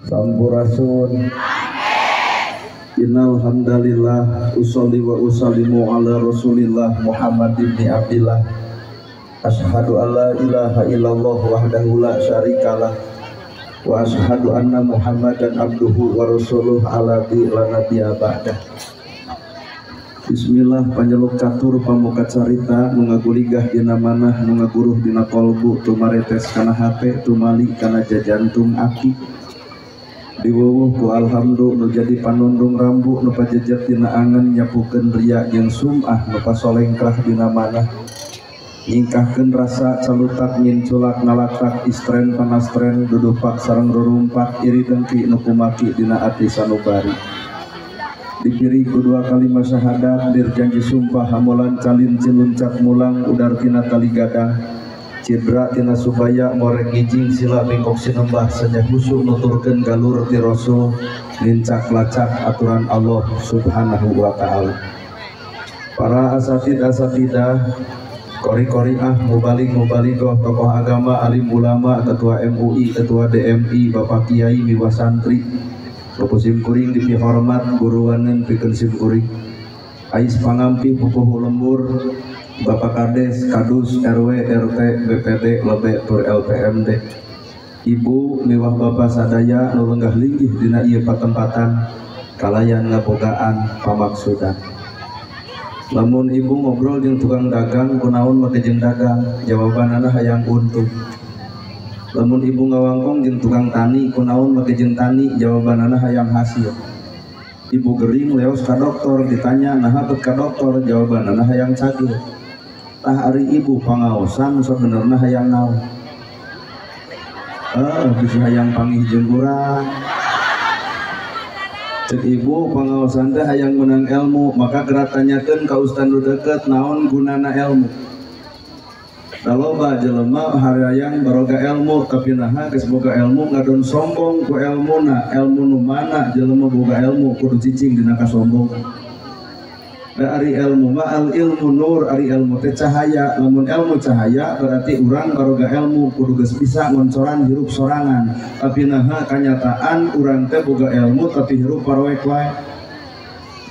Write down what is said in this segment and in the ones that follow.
Sampurasun. Innal hamdalillah usolli wa usallimu ala Rasulillah Muhammad ibn Abdillah. Asyhadu an la ilaha illallah wahdahu la syarikalah wa asyhadu anna Muhammadan abduhu wa rasuluh alladzi la nabiyya ba'dah. Bismillah panjaluk catur pamuka carita nu ngaguligah dina manah nu ngaguruh dina kolbu tumaretes kana hate tumali kana jajantung aki diwuwuh ku alhamdulillah nu jadi panundung rambu nu pajejet dina angen nyapukeun riya jeung sum'ah nu pasolengkrah dina manah nyingkahkeun rasa calutak nginculak nalatak istren panastren dudupak sareng rurumpak iri dengki nu kumaki dina ati sanubari dipiri kedua kalimat syahadat dirjanji sumpah hamulan calin ciluncat mulang udar tina tali gadang cidra tina subaya morek ngijing sila bingkok sinembah saja husu nuturkeun galur ti rasul lincak lacak aturan Allah subhanahu wa ta'ala. Para asatidah kori-koriah mubalig-mubaligoh tokoh agama alim ulama ketua MUI ketua DMI bapak kiai miwah santri Bapak sim kuring dipi hormat guruaneun pikeun sim kuring ais pangampi pupuh lembur Bapak Kades Kadus RW RT BPD Lebek Tur LPMD Ibu miwah Bapak sadaya nu lenggah linggih dina ieu patempatan kalayan ngabogaan pamaksudan. Lamun ibu ngobrol jeung tukang dagang kunaon make jeung dagang jawabanana hayang untung. Lamun ibu ngawangkong jeung tukang tani kunaon make jeung tani jawabanana hayang hasil. Ibu gering leos ka dokter ditanya naha beut ka dokter jawabanana hayang cagil. Tah ari ibu pangaosan sabenerna hayang naon? Bisa hayang panggih jeung urang. Cek ibu pangaosan teh hayang menang ilmu maka gerak tanyakeun ka ustaz nu deukeut naon gunana ilmu. Loba jelema harayang baroga ilmu tapi naha geus boga ilmu ngadon sombong ku ilmuna ilmu nu mana jelema boga ilmu kudu cicing dina kasombongan. Da ari ilmu ma al ilmu nur ari ilmu teh cahaya lamun ilmu cahaya berarti urang baroga ilmu kudu geus bisa ngoncoran hirup sorangan tapi naha kanyataan urang teh boga ilmu tapi hirup paroek wae.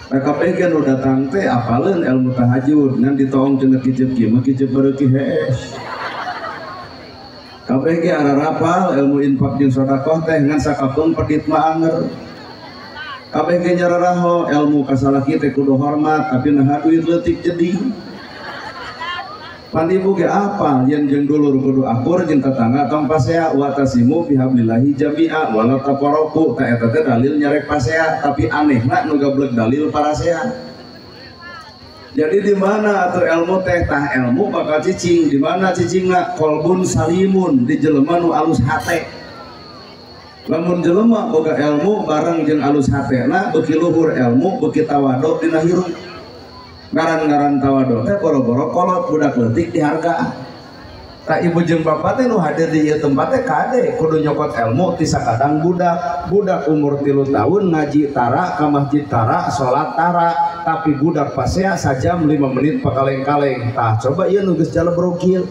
KPG nu datang teh apaleun ilmu tahajud ngan ditoong cenah kicep kieu mah kicep beureuki hees. KPG ararapal ilmu infak jeung sedekah teh ngan sakapeung pedit mah anger. KPG nyararaho ilmu kasalaki teh kudu hormat tapi naha duit leutik jadi. Pan ibu ge apa yen jeung dulur kudu akur jeung tetangga tong pasea wa tasimu bihablillahi jami'a wala tafarraqu ta eta teh dalil nyarek pasea tapi anehna nu gablek dalil parasea. Jadi di mana atur ilmu teh tah ilmu bakal cicing di mana cicingna qalbun salimun di jelema nu alus hate. Lamun jelema boga ilmu bareng jeung alus hatena beuki luhur ilmu beuki tawadhu dina hirup. Ngaran-ngaran tawadhu teh boro-boro kolot budak leutik dihargaan. Tak ibu jeung bapak teh nu hadir di ieu tempat teh kade kudu nyokot ilmu ti sakadang budak umur 3 tahun ngaji tara ka masjid tara salat tara tapi budak pasea sajam 5 menit pakaleng-kaleng. Tah coba ieu nu geus jalebrogil.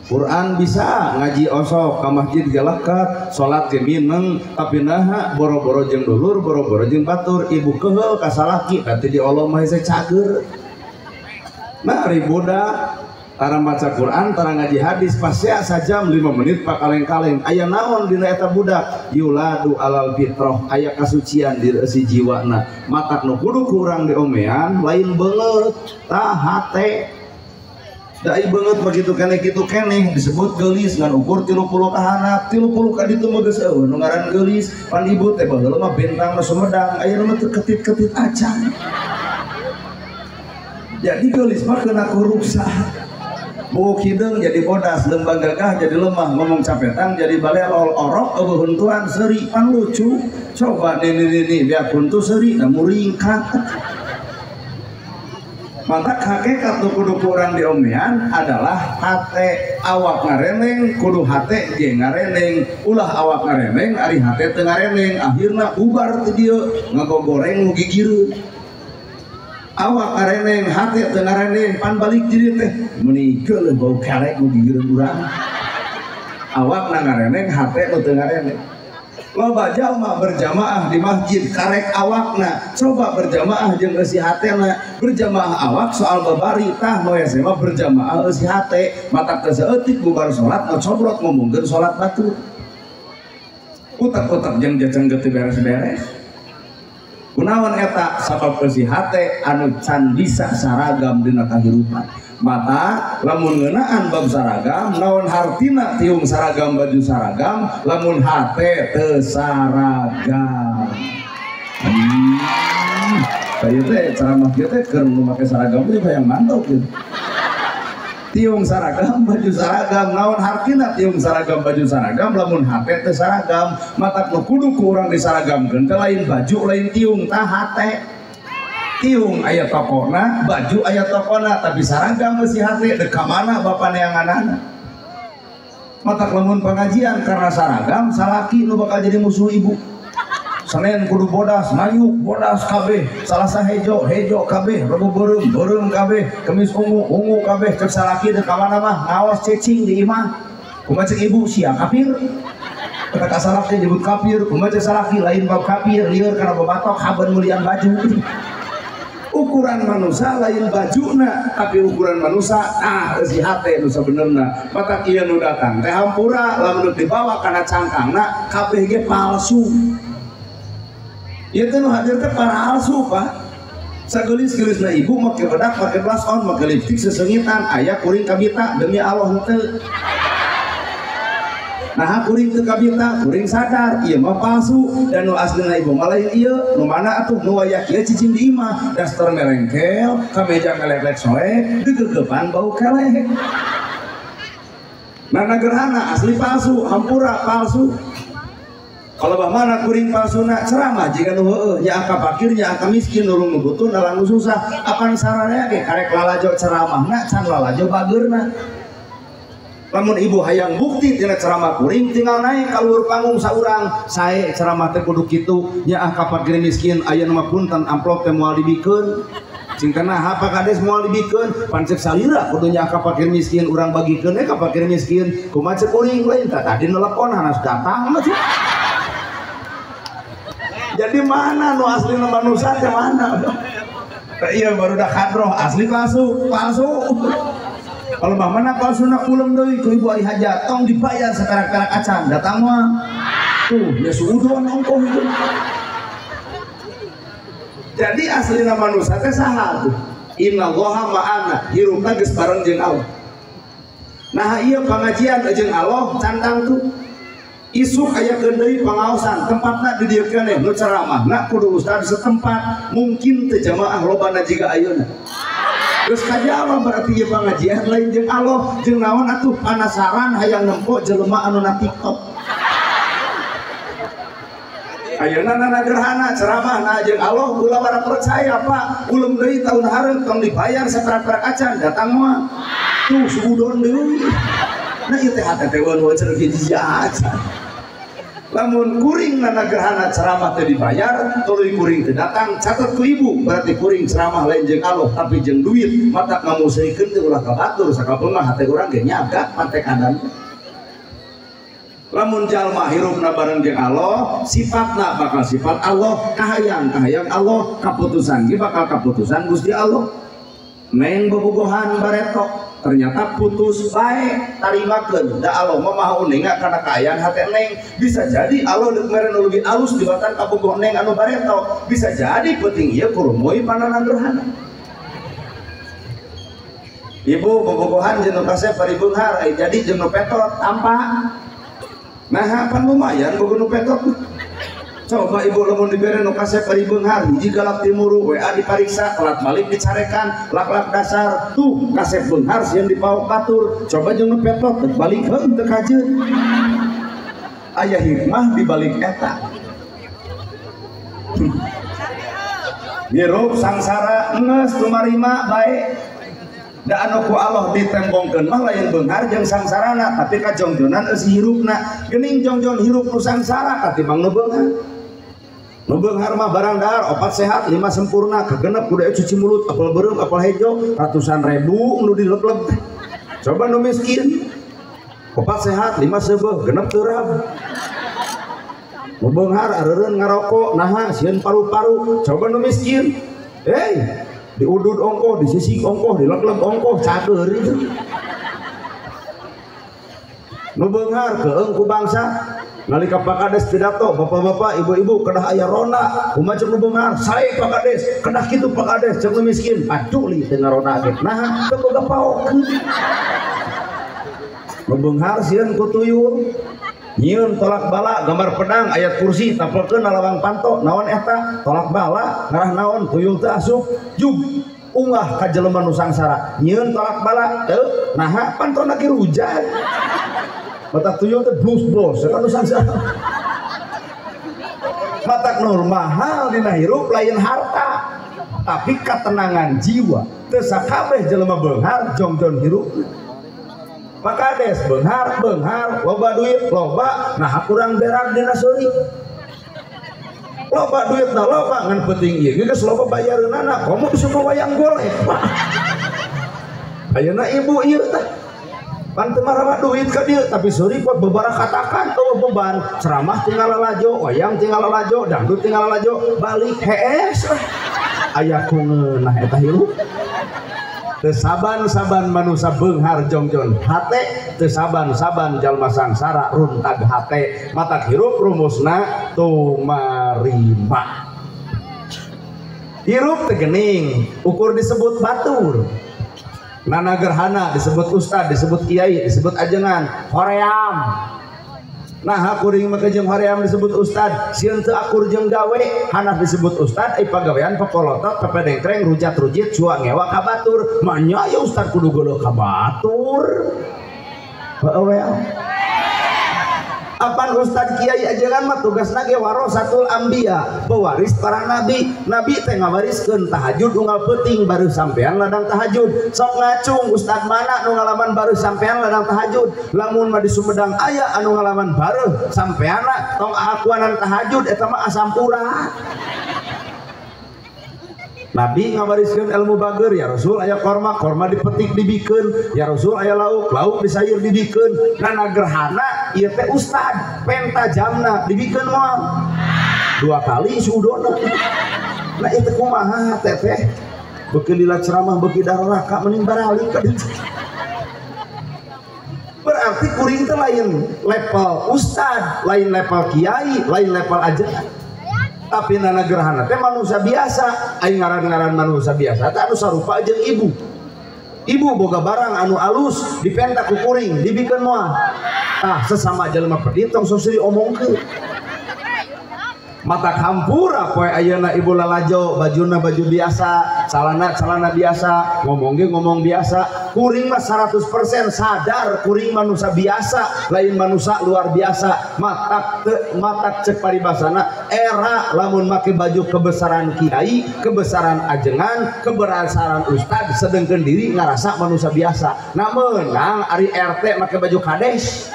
Quran bisa ngaji osok ka masjid galakat salat ge mineng tapi naha boro-boro jeung dulur boro-boro jeung batur ibu keheul ka salaki nanti di Allah mah hese cager. Nah ari budak tara maca Quran tara ngaji hadis pasea sajam 5 menit pakaleng-kaleng aya naon dina eta budak yuladu alal fitrah aya kasucian di si jiwana matak nu kudu ku urang diomean lain beungeut tah hate. Dai banget begitu keneh disebut geulis ngan ukur 30 ka handap 30 ka ditu mah geus eueuh nu ngaran geulis pan ibu teh baheula mah bentang nu Sumedang ayeuna mah teu ketit-ketit acan. Jadi geulis mah kena kuruksa. Bau kideung jadi bodas, lembang gagah jadi lemah, ngomong capetang jadi balelol, orok eueuh huntuan seuri pan lucu. Coba nini biar huntu seuri da muringkat. Maka hakikat nu kudu kurang diomean adalah hate awak ngareneng kudu hate ge ngareneng ulah awak ngareneng ari hate teu ngareneng akhirna bubar teh dieu ngagogoreng nu gigireun awak ngareneng hate teu ngareneng pan balik jadi teh meuni geuleuh bau karek nu gigireun urang awak na ngareneng hate nu teu ngareneng loba jalma berjamaah di masjid karek awakna coba berjamaah jeung eusi hatena berjamaah awak soal babari tah moe mah berjamaah eusi hate mata teu saeutik bubar salat ngocobrot ngomongkeun salat batur utak-utak jeung jajang teu beres-beres kunaon eta sabab eusi hate anu can bisa saragam dina kahirupan mata lamun ngeunaan bab saragam naon hartina tiung saragam baju saragam lamun hate teu saragam kayu teh ceramah kieu teh keur nu make saragam teh hayang mantap kieu tiung saragam baju saragam naon hartina tiung saragam baju saragam lamun hate teu saragam mata nu kudu ku urang disaragamkeun teh lain baju lain tiung tah hate tiung aya tokona baju aya tokona tapi saragam masih hati dek mana bapak neanganana matak lamun pengajian karena saragam salaki nu bakal jadi musuh ibu Senin kudu bodas mayuk bodas kabeh salasa hejo kabeh Rabu beureum kabeh Kamis ungu kabeh cek salaki dek mana mah ngawas cecing di imah kumaha cek ibu sia kafir kata salaki disebut kafir kumaha cek salaki lain bab kafir lieur kana babatok haban mulian baju ukuran manusia lain bajuna tapi ukuran manusia si hate nu sabenerna mata kieu nu datang teh hampura lamun dibawa kana cangkangna kabeh ge palsu ieu teh nu hadir teh palsu Pak sagelis-gelisna ibu make bedak make blush on make lipstik sesengitan aya kuring kabita demi Allah henteu nah kuring teu kabita kuring sadar ieu mah palsu dan nu aslina ibu mah lain ieu nu mana atuh nu aya kieu cicing di imah daster melengkel kameja melek-lek soe degeugepan bau keleh nah gerhana asli palsu hampura palsu kalau bah mana kuring palsuna ceramah jika nu heueuh nya angka fakir nya angka miskin nurung nu butuh dalang nu susah apan sarana ge karek lalajo ceramahna can lalajo bageurna lamun ibu hayang bukti tina ceramah kuring tinggal naik kaluhur panggung saurang sae ceramah teh kudu kitu nya angka fakir miskin aya nama punten amplop teh moal dibikeun cing kana apa kades moal dibikeun pancek salira kudu nya angka fakir miskin urang bagikeun ka fakir miskin kumaha cek kuring lain tadi nelepon hanas datang mah jadi mana nu asli nu manusia teh mana iya baru dah kadroh asli palsu kalau mah mana palsuna kulem deui ku ibu ari hajat tong dibayar saperak-perak acan datang mah tuh ya suudon ongkoh itu jadi aslina manusia teh saha tuh innallaha ma'ana hirupna geus bareng jeung Allah nah ieu pangajian jeung Allah cantang tuh isuk aya deui pangaosan tempatna di dieu keneh nu ceramahna kudu ustad setempat mungkin teu jamaah lobana jiga ayeuna terus kajama berarti ieu pangajian lain jeung Allah jeung naon atuh panasaran hayang nempo jelema anu na TikTok ayeuna nana gerhana ceramah na jeung Allah ulah bara percaya Pak ulem deui tahun hareup tong dibayar saperak-perak acan datang mah tuh suudon deui nah ieu teh hate teh wan wacer hiji acan lamun kuring nana gerhana ceramah teh dibayar tuluy kuring teh datang catat ku ibu berarti kuring ceramah lain jeung Allah tapi jeung duit mata ngamusrikeun teh ulah kabatur sakabeung mah hate urang ge nyaga pantekan lamun jalma hirupna bareng jeung Allah sifatna bakal sifat Allah kahayang Allah kaputusan ge bakal kaputusan Gusti Allah neng bobogohan baretok ternyata putus baik tarimakeun da Allah mah maha uninga kana kaayaan hate neng bisa jadi Allah mere nu leuwih alus dibatan kabogoh neng anu baretok bisa jadi penting ieu kurumoy panana gerhana ibu bobogohan jeung nu kasep paribeunghar jadi jeung nu petot tampak nah pan lumayan bogoh nu petot coba ibu lamun dibere nu kasep paribeunghar hiji galak timuru WA dipariksa telat balik dicarekan lak-lak dasar tuh kasep beunghar sieun dipaok batur coba jeung nu petot balik heung teu kajeun aya hikmah di balik eta hirup sangsara geus tumarima bae da anu ku Allah ditembongkeun mah lain beunghar jeung sangsarana tapi kajongjonan eusi hirupna geuning jongjon hirup nu sangsara katimbang nu beunghar nu beunghar mah barang dahar 4 sehat 5 sempurna kagenep kudu cuci mulut apal beureum apal hejo ratusan ribu nu dilebleb coba nu miskin 4 sehat 5 seubeuh genep teu rab nu beunghar areureun ngarokok naha sieun paru-paru coba nu miskin diudud ongkoh disisik ongkoh dileg-leg ongkoh cager itu nu beunghar keung ku bangsa nalika Pak Kades pidato bapak-bapak ibu-ibu kedah aya rona kumaha cek nu beunghar sae Pak Kades kedah kitu Pak Kades cek nu miskin aduh li teu ngarona ge nah teu boga paokeun nu beunghar sieun ku tuyul nyieun tolak bala gambar pedang ayat kursi tapelkeun lawang panto naon eta tolak bala ngarah naon tuyul teu asup jug unggah ka jelema nu sangsara nyieun tolak bala teu naha pantona ge rujak mata tuyul teh blus-blus eta nu sangsara matak nur mahal dina hirup lain harta tapi ketenangan jiwa teu sakabeh jelema beunghar jongjon hirup Pak Kades beunghar loba duit loba nah kurang berak dina seuri loba duit na loba ngan penting ieu geus loba bayareunana komo bisa wayang golek Pak ayeuna ibu ieu teh pan teu marawa duit ka dieu tapi seuri pot beberapa katakan tuh beban ceramah tinggal lalajo wayang tinggal lalajo dangdut tinggal lalajo balik hees aya kungeunah eta hirup teu saban-saban manusia beunghar jongjon hate teu saban-saban jalma sangsara runtag hate matak hirup rumusna tumarima hirup teu geuning ukur disebut batur nana gerhana disebut ustad disebut kiai disebut ajengan hoream nah kuring mah jeung hoream disebut ustad sieun teu akur jeung gawe hanaf disebut ustad ai pagawean pepolotot pepedengkreng rujat-rujit cua ngewa ka batur manya ya ustad kudu geuleuh ka batur heueuh apan ustad kiai ajengan mah tugasna ge warasatul anbiya pewaris para nabi teh ngawariskeun tahajud unggal peuting baru sampean ladang tahajud sok ngacung ustad mana nu ngalaman baru sampean ladang tahajud lamun mah di Sumedang aya anu ngalaman baru sampeana tong akuanan tahajud eta mah asampura Nabi ngawariskeun ilmu bager ya Rasul aya korma dipetik dibikeun ya Rasul aya lauk disayur dibikeun nana gerhana ieu teh ustad penta jamna dibikeun moal 2 kali suudona nah itu kumaha teh beuki lila ceramah beuki dararaka mending baralik ka dieu berarti kuring teh lain level ustad lain level kiai lain level ajengan tapi nana gerhana teh manusia biasa aing ngaran-ngaran manusia biasa teh anu sarupa jeung ibu boga barang anu alus dipenta ku kuring dibikeun moal sesama jelema pedit tong sosiri omongkeun mata hampura poe ayeuna ibu lalajo bajuna baju biasa celana biasa ngomong biasa kuring mah 100% sadar kuring manusia biasa lain manusia luar biasa matak cek paribasana era lamun make baju kebesaran kiai kebesaran ajengan kebesaran ustad sedengkeun diri ngarasa manusia biasa nah meunang ari RT make baju kades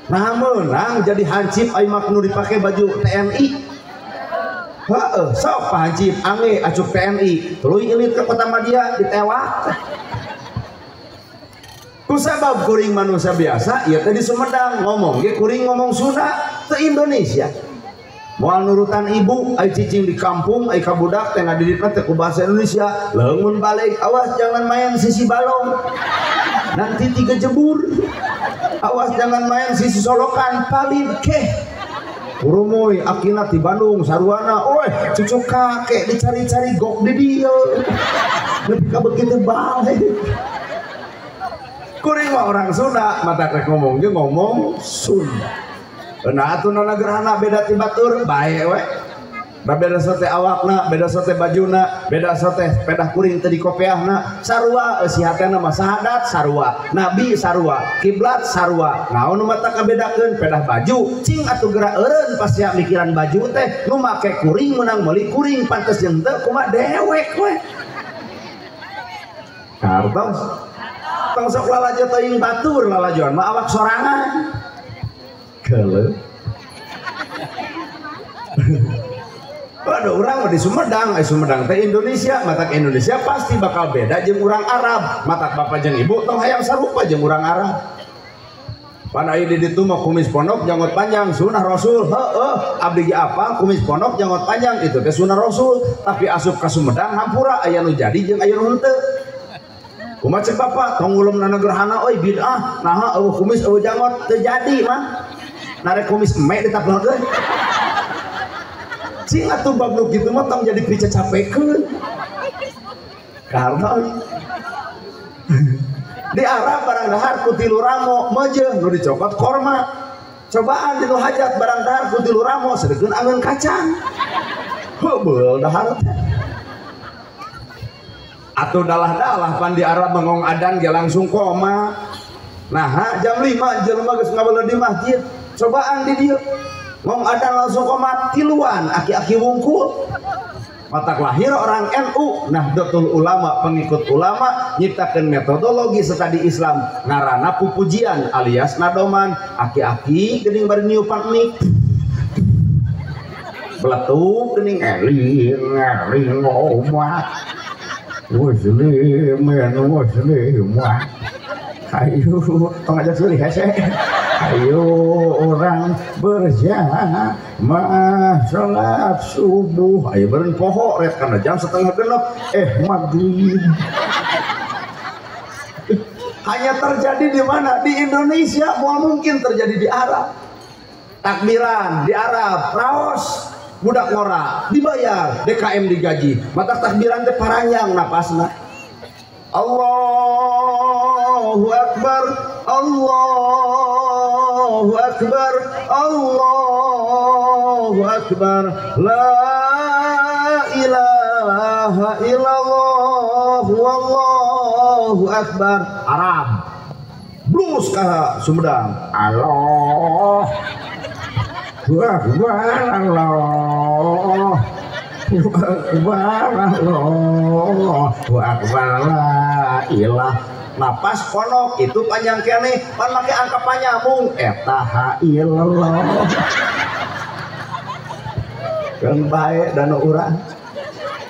nah menang jadi hansip ai maknu dipake baju TNI sok Pak Hansip ange acuk TNI tuluy ilit ke kota Madia ditewak kusabab kuring manusia biasa ieu teh di Sumedang ngomong ge kuring ngomong Sunda teu Indonesia moal nurutan ibu ai cicing di kampung ai kabudak teh ngadiditna teh ku bahasa Indonesia leungun balik awas jangan main sisi balong nanti 3 jebur awas jangan main sisi solokan palin keh urumoy akina di Bandung saruana cucu kakek dicari-cari gok di dia lebih ka begitu bae kuring mah orang Sunda mata rek ngomong ge ngomong Sunda nah atuh nana gerhana beda ti batur bae we beda sote awakna beda sote bajuna beda sote pedah kuring teh di kopiahna sarua si hatena mah sahadat sarua nabi sarua kiblat sarua naon nu mata kabedakeun pedah baju cing atuh geura eureun pas ya mikiran baju teh nu make kuring meunang meuli kuring pantes jeung teu kumaha dewek we kartos tong sok lalajo teuing batur lalajoan mah awak sorangan keuleuh Waduh, orang di Sumedang teh Indonesia, matak Indonesia pasti bakal beda jeung urang Arab. Matak bapak jeung ibu tong hayang sarupa jeung urang Arab. pan aya di ditu mah kumis pondok janggut panjang sunah rasul. Heeh, abdi ge apa kumis pondok janggut panjang itu teh sunah rasul, tapi asup ka Sumedang hampura aya nu jadi jeung aya nu henteu. Kumaha cek bapak tong ulumna gerhana euy bid'ah naha eueuh kumis eueuh janggut teu jadi mah. Narek kumis emek ditaplekeun. Cing atuh bab nu kitu mah tong jadi picacapekeun. Karena di Arab barang dahar ku tilu ramo mejeung nu dicokot korma. Cobaan di nu hajat barang dahar ku tilu ramo sadegeun angeun kacang. Heubeul dahar teh. Atuh dalah-dalah pan di Arab mengong adan ge langsung koma. Nah, jam 5 jelema geus ngabeuleuh di masjid. Cobaan di dieu. Ngong adan langsung koma tiluan aki-aki wungkul. Matak lahir orang NU, Nahdlatul Ulama, pengikut ulama, nyiptakeun metodologi studi Islam ngaranna pupujian alias nadoman. Aki-aki geuning bari niupan mik. Beletuk geuning eling ngomah. Muslim mah. Ayo, tong aja seueuh hese. Ayo orang berjamaah salat subuh. Ayo beureun poho ret kana jam 6:30 maghrib. Hanya terjadi di mana? Di Indonesia, mau mungkin terjadi di Arab. Takbiran di Arab, raos budak ngora dibayar, DKM digaji. Mata takbiran teh paranjang napasna. Allahu Akbar, Allahu Akbar, Allahu Akbar, la ilaha illallah, wallahu akbar. Arab blues ka Sumedang. Allah Akbar, Allah Allahu Akbar, la ilah. Napas ponok itu panjang kene pan make angka panyambung eta illallah. Kan bae dan urang.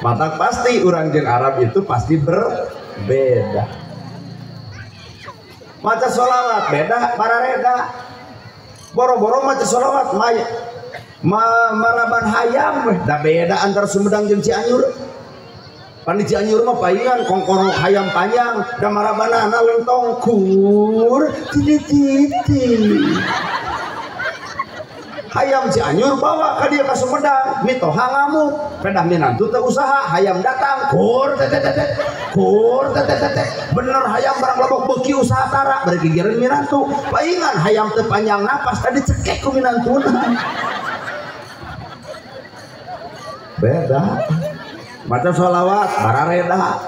Mata pasti urang jeung Arab itu pasti berbeda. Maca sholawat beda parareda. Boro-boro maca sholawat maraban hayam da beda antara Sumedang jeung Cianjur. Pan di Cianjur mah paingan kongkoro hayam panjang da marabanana lentong kur titi. Hayam Cianjur bawa ka dieu ka Sumedang mitoha ngamuk pedah minantu teu usaha hayam datang kur tete bener hayam barang lobok beuki usaha tara bari gigireun minantu paingan hayam teu panjang napas tadi cekek ku minantuna. Beda. Maca sholawat barareda.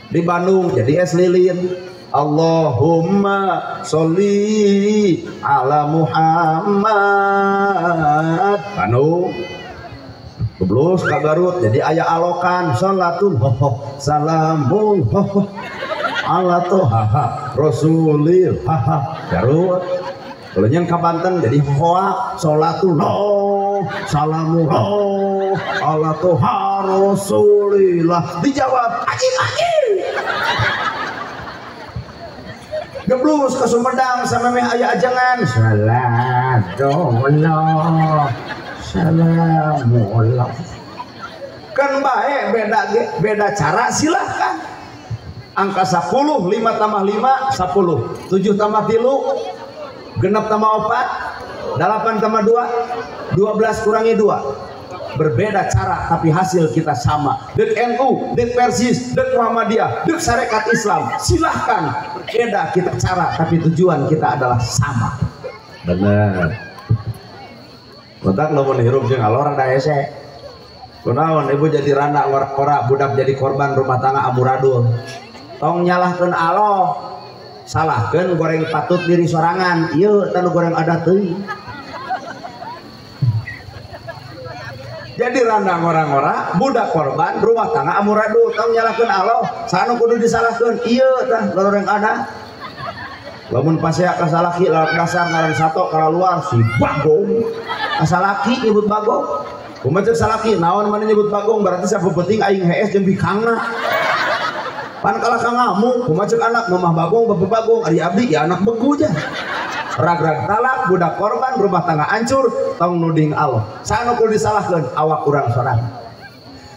Di Bandung jadi es lilin. Allahumma sholli ala Muhammad. Bandung. Keblus ka Garut jadi aya alokan salatun salamun ala toha rasulil Garut. Kalau yang ka Banten jadi hoa salatun salamun ala toha rasulillah. Dijawab anjing geblus ke Sumedang sama meh aya ajangan salamullah kan bae beda cara silahkan. Angka 10 5 tambah 5 10 7 tambah 3 genep tambah 4 8 tambah 2 12 kurangi 2 berbeda cara tapi hasil kita sama. Dek NU, dek Persis, dek Muhammadiyah, dek Syarikat Islam silahkan berbeda kita cara tapi tujuan kita adalah sama. Benar. Bentar lo menghirup jeung alor da hese. Kunaon ibu jadi randa ora budak jadi korban rumah tangga amburadul. Tong nyalahkeun Allah. Salahkeun goreng patut diri sorangan. Ieu tanu goreng adat teuing. Jadi randang orang-orang budak korban rumah tangga amburadul tong nyalahkeun Allah. Sanu kudu disalahkeun. Ieu tah goreng adat. Lamun pasea kasalaki lawan dasar ngaran sato kala luar si bagong. Kasalaki nyebut bagong. Kumaha salaki naon mana nyebut bagong berarti sapu penting aing hees jeung bikangna. pan kalah ka ngamuk kumaha ceuk anak mamah bagong bapak bagong ari abdi ya anak begu aja rag-rag talak budak korban rumah tangga hancur tong nuding Allah sanu kudu disalahkeun awak urang sorangan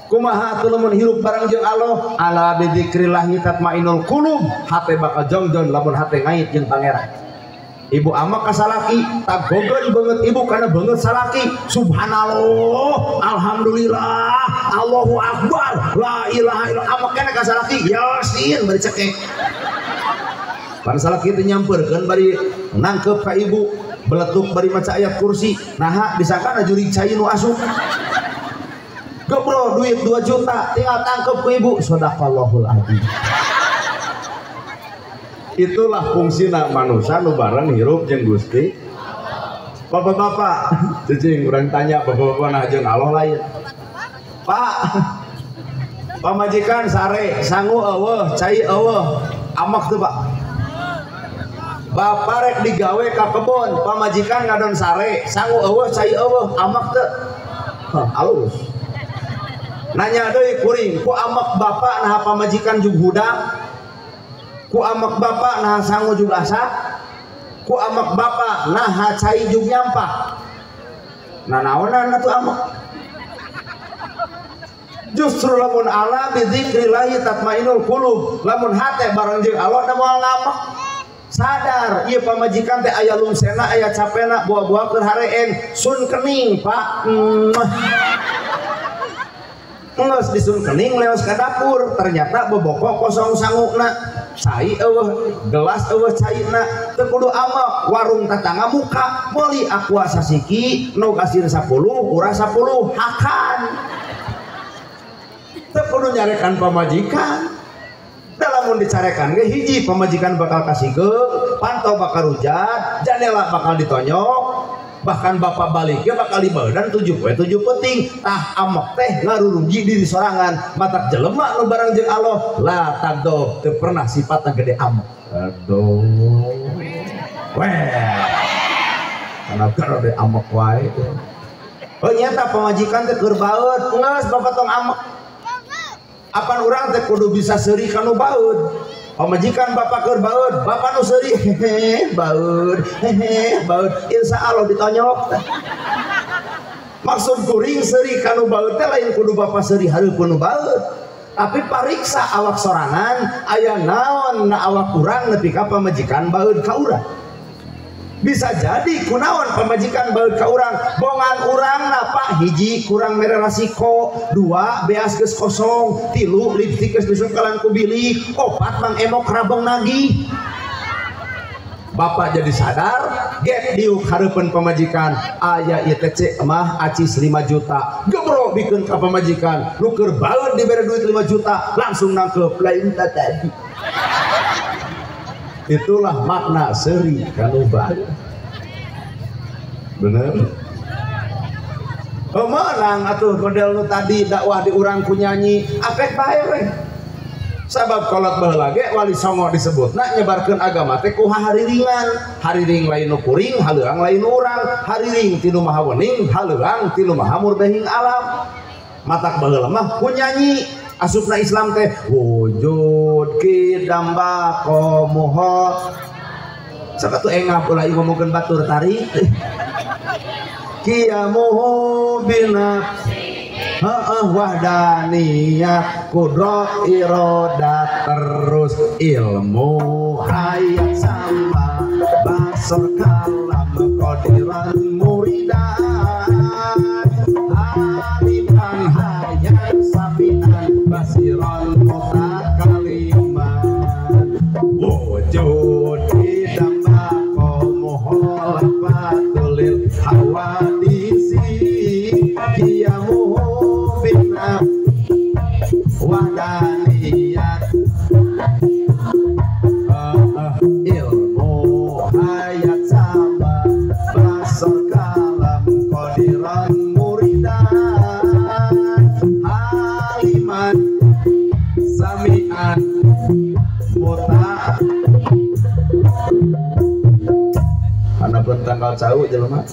kumaha atuh lamun hirup bareng jeung Allah ala bidzikrillah tatmainul qulub hate bakal jongjon lamun hate ngait jeung pangeran ibu amak kasalaki tak gogon banget ibu karena banget salaki subhanallah alhamdulillah Allahu akbar la ilaha illallah amak kena kasalaki yasin bari cekek pan salaki teh nyamperkeun bari nangkep ka ibu beletuk bari maca ayat kursi naha disangka jurig cai nu asup gebro duit 2 juta tinggal tangkep ke ibu sadaqallahul adzim. Itulah fungsina manusia nu bareng hirup jeung Gusti. Bapak-bapak, cicing urang tanya bapak-bapak nah jeung Allah lain. Pak, pamajikan sare sangu eueuh, cai eueuh, amak teu Pak. Bapak rek digawe ka kebon, pamajikan ngadon sare, sangu eueuh, cai eueuh, amak teu. Alus. Nanya deui kuring, ku amak bapak nah pamajikan jug hudang? Ku amak bapak nah sangu juga asap, ku amak bapak nah cai juga nyampah. Nah naonan atuh amak. Justru lamun ala bidzikrillah tatmainul qulub, lamun hate bareng jeung Allah da moal ngamak. Sadar ieu pamajikan teh aya lungsena aya capena buah-buah keur hareeng sun kening Pak. Ngeus disun kening leos ka dapur ternyata bobokok kosong sanguna cai eueuh gelas eueuh caina teu kudu amak warung tatangga muka meuli aqua sasiki nu gasir 10 urang 10 hakan teu kudu nyarekan pamajikan dalam mun dicarekan ge hiji pamajikan bakal kasihkeun pantau bakal rujat jandela bakal ditonyok bahkan bapak baliknya bakal dibadan 7 penting tah amak teh ngarurugi diri sorangan matak jelema nu bareng jeung Allah la tagdo teu pernah sifatna gede amak aduh weh kana gede amak wae oh nyata pamajikan teh keur baeud geus bapak tong amak apan urang teh kudu bisa seuri kanu baeud pamajikan bapak keur baeud bapak nu seuri baeud insya Allah ditonyok maksud kuring seuri kanu baeud teh lain kudu bapak seuri hareupeun nu baeud tapi pariksa awak sorangan aya naon na awak urang nepi ka pamajikan baeud ka urang bisa jadi kunaon pamajikan baeud ka urang bongan urang napa hiji kurang mere rasiko 2 beas geus kosong 3 lipstik geus disungkalan ku bilik 4 mang emok rabeng nagih bapak jadi sadar get diuk hareupeun pamajikan aya ieu teh mah acis 5 juta gebro bikeun ka pamajikan nu keur baeud dibere duit 5 juta langsung nangkep lain tadi. Itulah makna seuri kanu baeud bener menang atuh model nu tadi dakwah di urang ku nyanyi apek bae we sabab kolot baheula ge wali songo disebutna nyebarkeun agama teh ku hariring lain nu kuring haleuang lain urang hariring ti nu maha wening haleuang ti nu maha murbehing alam matak baheula mah ku nyanyi asupna Islam teh wujud kidam bako muho sakatu engap ulah ngomongkeun batur tarik kiamuhu binafsi wahdaniyah kudrat irodat terus ilmu hayat sama basar kalam qadiran muridan aliman hayat sabian basiran mutakaliman wujud idam bako muholak batulil hawadisi kiamuhu binaf wadaniyat ilmu hayat sama basar kalam qadiran muridan haliman sami'an muta karena tanggal jauh jelema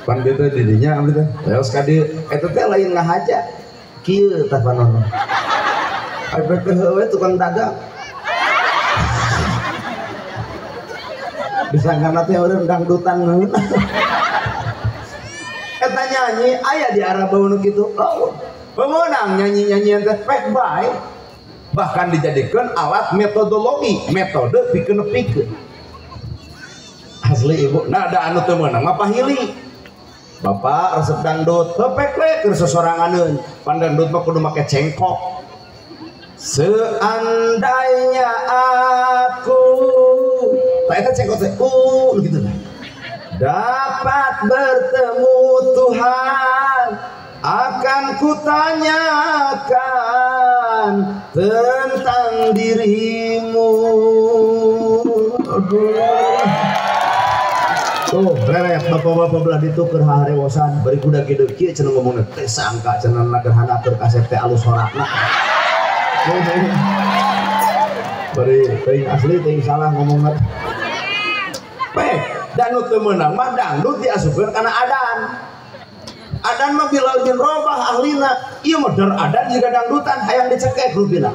pan beta didinya abdi teh leos ka dieu eta teh lain ngahaja kieu tah panono PPHW tukang dagang disangkana teh urang dangdutan eta nyanyi aya di Arabauna kitu oh pemenang nyanyi-nyanyian teh pek bae bahkan dijadikan alat metodologi metode pikeun asli ibu nah ada anu teu meunang mah pahili bapak resep dangdut pepek we keur sosoranganeun pan dangdut mah kudu make cengkok seandainya aku tak eta cengkok teh gitu lah dapat bertemu Tuhan akan kutanyakan tentang dirimu aduh tuh reret bapak-bapak belah ditukar harewosan bari kuda kieu kieu cenah ngomongna teh sangka cenah gerhana keur kaset teh alus sorakna bari teuing asli teuing salah ngomongna peh dangdut teu meunang mah dangdut diasupkeun kana adan mah bilal bin robah ahlina ieu mah dar adan jiga dangdutan hayang dicekek rupina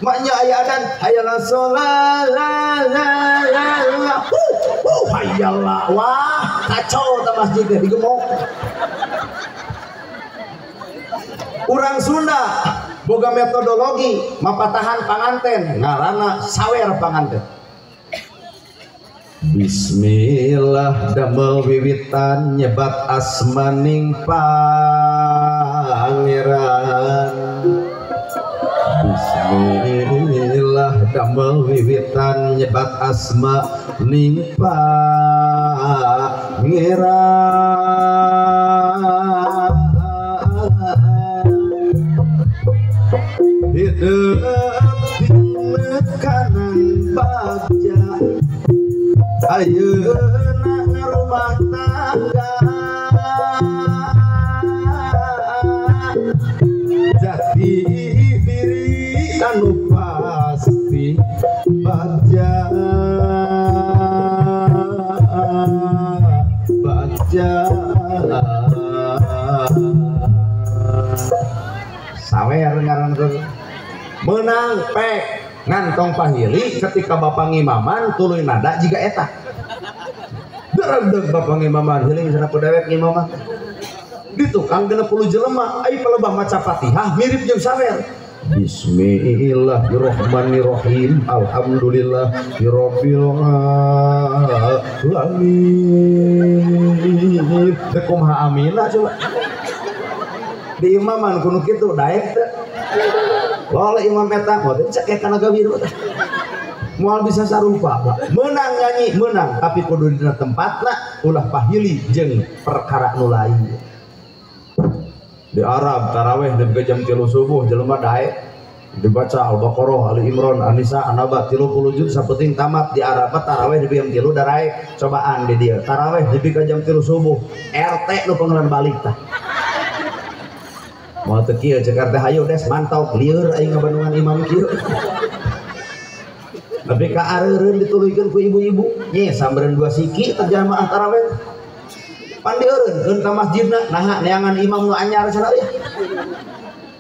maknya aya adan hayala sholat la la la la hayala wah kacau ta masjid teh digemok urang Sunda boga metodologi mapatahan panganten ngaranna sawer panganten Bismillah damel wiwitan nyebat asmaning pangeran Bismillah damel wiwitan nyebat asma ning pangeran hidup dina kanan bagja ayeuna rumah tangga jati diri anu pasti bagja sawer ngaran menang pek ngantong pahili ketika bapak ngimaman tuluy nada jiga eta dereg bapak ngimaman heuling sana dewek ngimamah di tukang 60 jelema ai palebah maca Fatihah mirip jeung sawer Bismillahirrahmanirrahim Alhamdulillahirabbil alamin teu kumaha aminah coba di imaman kudu kitu daek teh oleh imam eta moal cek kana gawiru moal bisa sarupa menang nyanyi menang tapi kudu dina tempatna ulah pahili jeung perkara nu lain di Arab tarawih nepi jam 3 subuh jelema daek dibaca Al-Baqarah, Ali Imran, An-Nisa, An-Naba 30 juz sapenting tamat di Arab tarawih nepi jam 3 daek cobaan di dia tarawih nepi ka jam 3 subuh RT nu pangeulan balik tah mau teu kieu Jakarta hayu des mantau lieur aing ngabandungan imam kieu tapi ka areureun dituluykeun ku ibu-ibu nya sambereun 2 siki terjamaah tarawih pan dieureunkeun ka masjidna naha neangan imam nu anyar cenah euy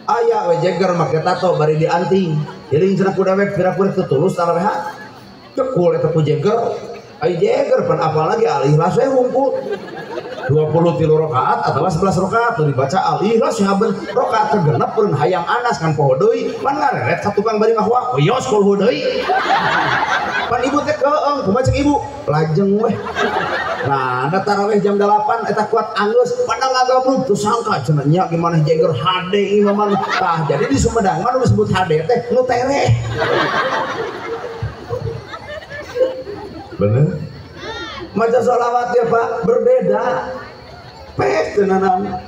aya we jeger make tato bari dianting heuling cenah ku dewek pira-pira teu tulus tarawehan cekul eta ku jeger ai jeger pan apalagi al-ikhlas we hungkul 23 rakaat atau 11 rakaat tuh dibaca al-ikhlas saben rakaat kegenep peureun hayang anas kan poho deui pan ngareret ka tukang bari ngahwa oyos poho deui pan ibu teh keeng kumaha cek ibu lajeng weh nah ada tarawih jam 8 eta kuat anggeus padang agabrug tuh sangka cenah nya gimana jeger HD imaman tah jadi di Sumedang mah nu disebut HD teh nu tereh bener maca sholawat ya Pak berbeda pek tenanan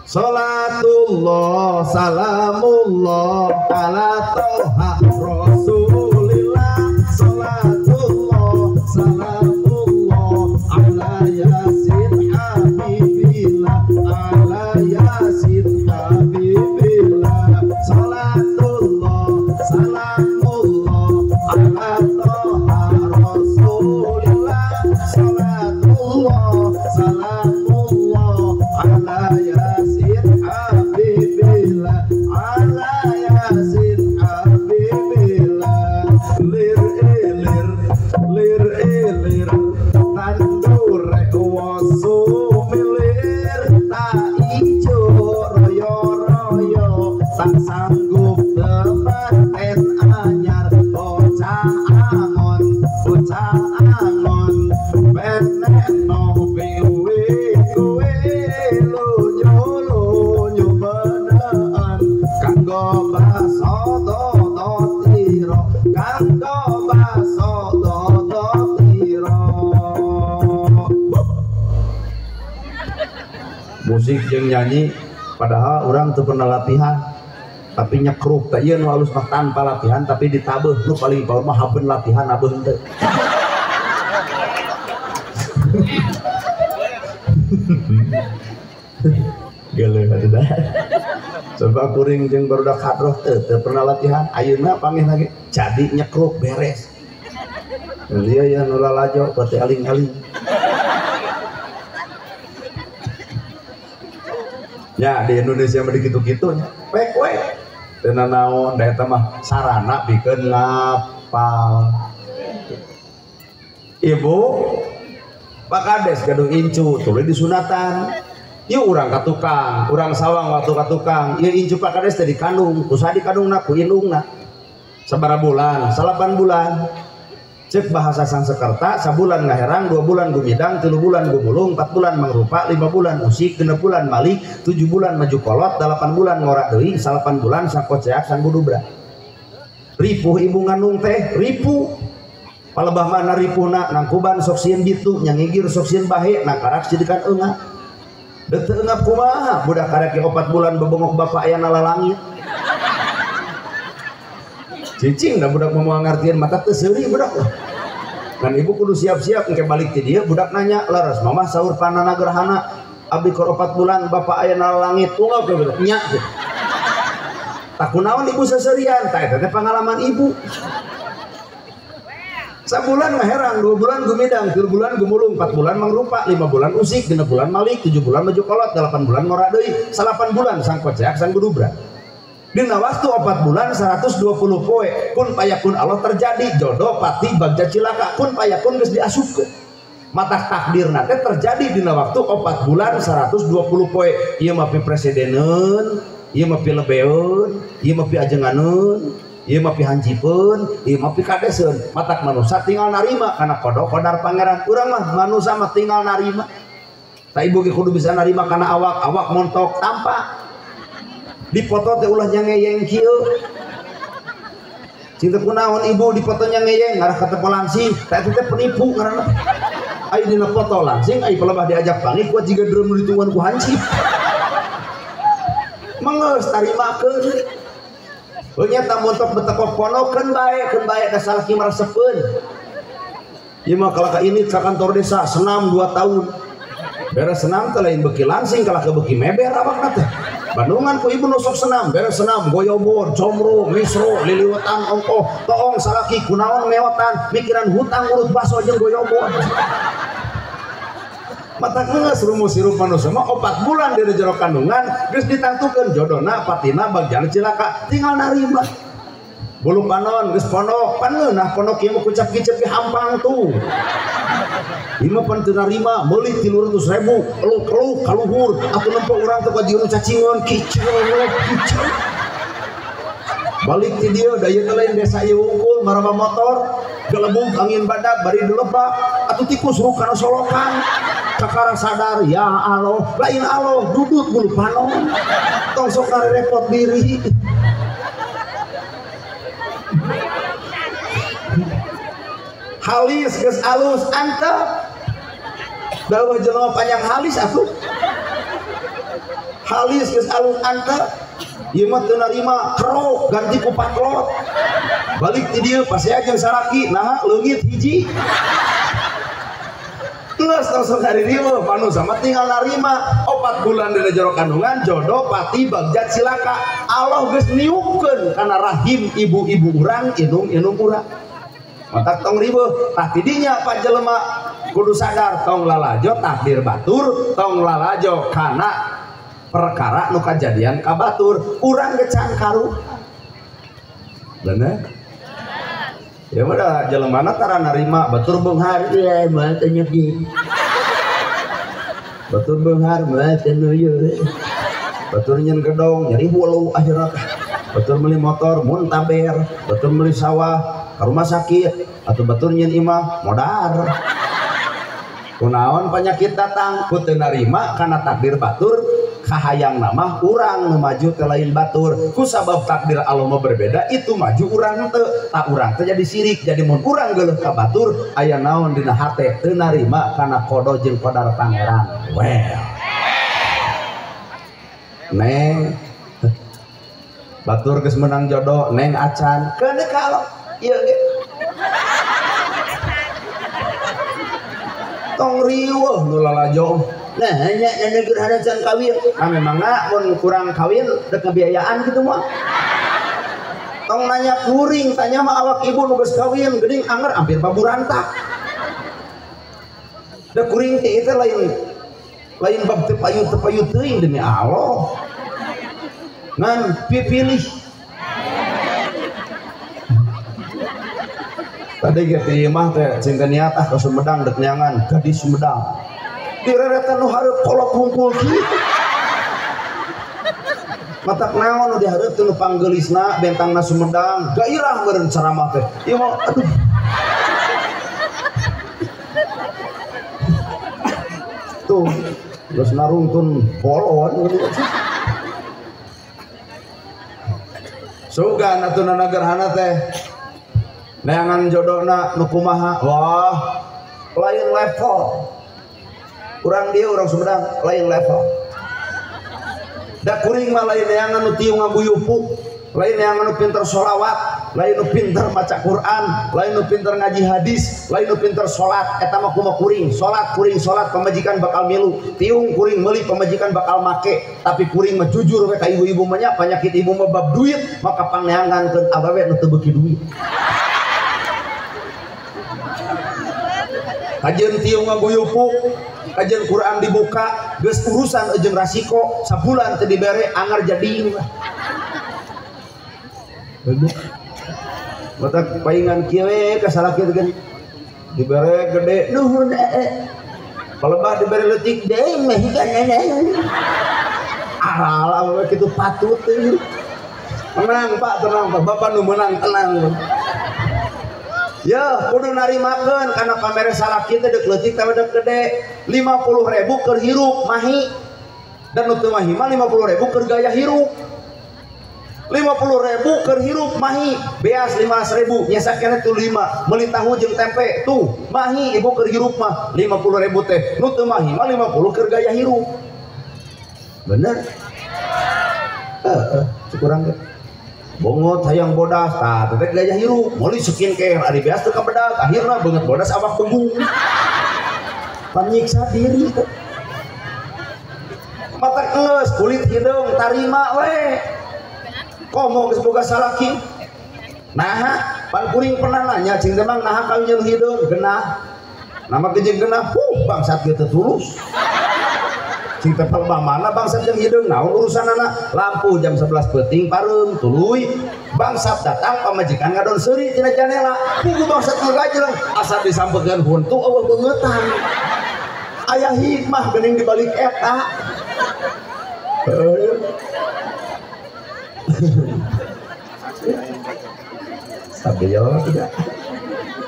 sholatullah salamullah ala toha rasulillah sholatullah salamullah ala yasin habibillah ala yasin habibillah sholatullah salamullah ala toha rasulillah salatullah salamullah ala yasin habibillah bangun benek no piwe kowe lunyo benaan kanggo baso dodo tiro kanggo baso dodo tiro. Musik jeung nyanyi padahal orang tuh pernah latihan tapi nyekruk tak iya nu halus mah tanpa latihan tapi ditabeh nu paling power mah habeun latihan abeuh henteu. Gele atuh. Coba kuring jeung barudak hadroh teu pernah latihan ayeuna pamih lagi jadi nyekruk beres. Dia ya nu lalajo pati aling-aling. Ya di Indonesia mah dikitu-kitunya. We teu naon da eta mah sarana pikeun ngapal. Ibu Pak Kades gaduh incu tuluy disunatan. Yuk urang ka tukang, urang sawang waktu ka tukang. Ieu incu Pak Kades teh dikandung, kusaha dikandungna ku indungna. Sabaraha bulan? 8 bulan. Cek bahasa Sanskerta sabulan ngaherang 2 bulan gumidang 3 bulan gumulung 4 bulan mangrupa 5 bulan usik 6 bulan malik 7 bulan maju kolot 8 bulan ngorak deui 8 bulan sakoceak sang budubra ripuh ibu ngandung teh ripuh palebah mana ripuhna nangkuban sok sieun bitu nyangigir sok sieun bahe nakarak sidikan eungap deuk teu eungap kumaha budak karek 4 bulan bebengok bapak aya na lalangit cicing dah budak mau ngartieun mata teu seuri budak kan ibu kudu siap-siap engke balik ti dieu budak nanya laras mamah saur panana gerhana abdi keur 4 bulan bapak aya na langit ungap ke budak nya tak kunaon ibu saseurian tah eta teh pengalaman ibu sabulan ngaherang 2 bulan gumidang 3 bulan gumulung 4 bulan mangrupa 5 bulan usik 6 bulan malik 7 bulan maju kolot 8 bulan ngorak deui 8 bulan sang koceak sang budubra. Dina waktu 4 bulan 120 poe kun payakun Allah terjadi jodoh pati bagja cilaka kun payakun geus diasupkeun mata takdirna teh terjadi dina waktu 4 bulan 120 poe ieu mah pi presideneun ieu mah pi lebeun ieu mah pi ajenganeun ieu mah pi hancipun ieu mah pi kadeseun matak manusia tinggal narima kana kodar pangeran urang mah manusia mah tinggal narima ta ibu ge kudu bisa narima kana awak montok tampak dipoto teh ulah nyangeyeng kieu cinta kunaon ibu dipoto nyangeyeng ngarah ka teu langsing teh teh penipu ngaranna ai dina foto langsing ai pelebah diajak panggil kuat jiga drum ditungguan ku hancip mengeus tarimakeun heuh nya ta montok betekok ponokeun bae da salaki maresepkeun ieu mah kalau ka ini ka kantor desa senam 2 tahun beres senam teh lain beuki langsing kalah ke beuki meber awakna teh Bandungan ku ibu nusuk senam, beres senam, goyobor, comro, misro, liliwetan, ongkoh, toong, salaki, kunaon, meotan, mikiran hutang, urut baso, jeung goyobor. Mata ngeus rumus hirup manusia mah 4 bulan di jero kandungan, geus ditangtukeun jodona, patina, bagjana cilaka, tinggal narima. Bulu panon, geus ponok, pan ngeunah ponok ieu mah kucap-kicep di hampang tuh. Ima pan teu narima meuli 300.000 eluk-eluk kaluhur atuh nempo urang teu kajieu cacingon kiceu balik ti dieu da ieu lain desa ieu unggul maraba motor gelebung angin badak bari dilebak atuh tikus ruk kana solokan sakarang sadar ya Allah lain Allah dudut bulu panon tong sok repot diri halis geus alus antep dawa jelema panjang halis atuh halis geus alus antep ieu mah teu narima kerok ganti ku paklot balik ti dieu pasea jeung saraki nah leungit hiji geus langsung hari rieuh manusia mah tinggal narima 4 bulan dina jero kandungan jodoh pati bagjat cilaka Allah geus niupkeun kana rahim ibu-ibu urang indung-indung urang matak tong riweuh tah tidinya pak jelema kudu sadar tong lalajo takdir batur tong lalajo kana perkara nu kajadian ka batur urang gecan karu bener ya mah jelemana tara narima batur beunghar ya mah teh nyeki batur beunghar mah teh nuyu batur nyen gedong nyari hulu akhirat batur meuli motor muntaber batur meuli sawah ke rumah sakit atau batur nyen imah modar kunaon penyakit datang ku teu narima kana takdir batur kahayang nama urang nu maju teh lain batur ku sabab takdir Allah mah berbeda itu maju urang teu tak urang teh jadi sirik jadi mun urang geuleuh ka batur aya naon dina hate teu narima kana kodo jeung kodar pangeran well neng batur geus menang jodoh neng acan keuneu kalau ieu ge tong riweuh nu lalajo nah nya gerhana can kawin memangna mun kurang kawin dek kebiayaan gitu mah tong nanya kuring tanya mah awak ibu nu geus kawin geuning anger hampir baburantak da kuring teh itu lain bab teu payu teuing demi Allah ngan pipilih tadi gitu mah teh cinta niat ke Sumedang dek nyangan gadis Sumedang direretan nu hareup kolot hungkul kieu matak naon nu dihareup teh nu panggeulisna bentangna Sumedang gairah meureun ceramah teh ieu mah aduh tuh geus narungtun polon sugan atuna nagarhana teh neangan jodohna nu kumaha wah lain level urang dia urang Sumedang lain level da kuring mah lain neangan nu tiung ngabuyupuk lain neangan nu pinter sholawat lain nu pinter maca Quran lain nu pinter ngaji hadis lain nu pinter salat eta mah kumaha kuring salat pamajikan bakal milu tiung kuring meuli pamajikan bakal make tapi kuring mah jujur we ka ibu-ibu mah nya panyakit ibu mah bab duit maka pangneangankeun awewe nu teu beuki duit kajian tiung ngaguyupuk kajian Quran dibuka geus urusan jeung rasiko sabulan teu dibere anger jadi matak paingan kieu we ka salaki teh dibere gede nuhun kalebah dibere leutik deui mah hikana aral we kitu patut teh menang Pak tenang Pak Bapak nu menang tenang ya kudu narimakeun kana pamere salaki teh deuk leutik teh deuk gede 50.000 keur hirup mahi dan nu teu mahi mah 50.000 keur gaya hirup 50.000 keur hirup mahi beas 15.000 nya sakene tu 5 meuli tahu jeung tempe tuh mahi ibu keur hirup mah 50.000 teh nu teu mahi mah 50 keur gaya hirup bener cukurang teh bongot hayang bodas tah teh gaya hirup meuli skincare ari beas teu kabedag akhirna beungeut bodas awak punggung panyiksa diri teh mata geus kulit hidung tarima we komo geus boga salaki nah pan kuring pernah nanya cing demang nah kawin hidung genah nama kejeung genah bangsat ge teu tulus cing teh mana bangsat jeung hidung naon urusanana lampu jam 11 peuting pareum tuluy bangsat datang pamajikan ngadon seuri tina janela pugu bangsat ngagajleng asa disampekeun huntu eueuh beungetan aya hikmah geuning dibalik eta stabil tidak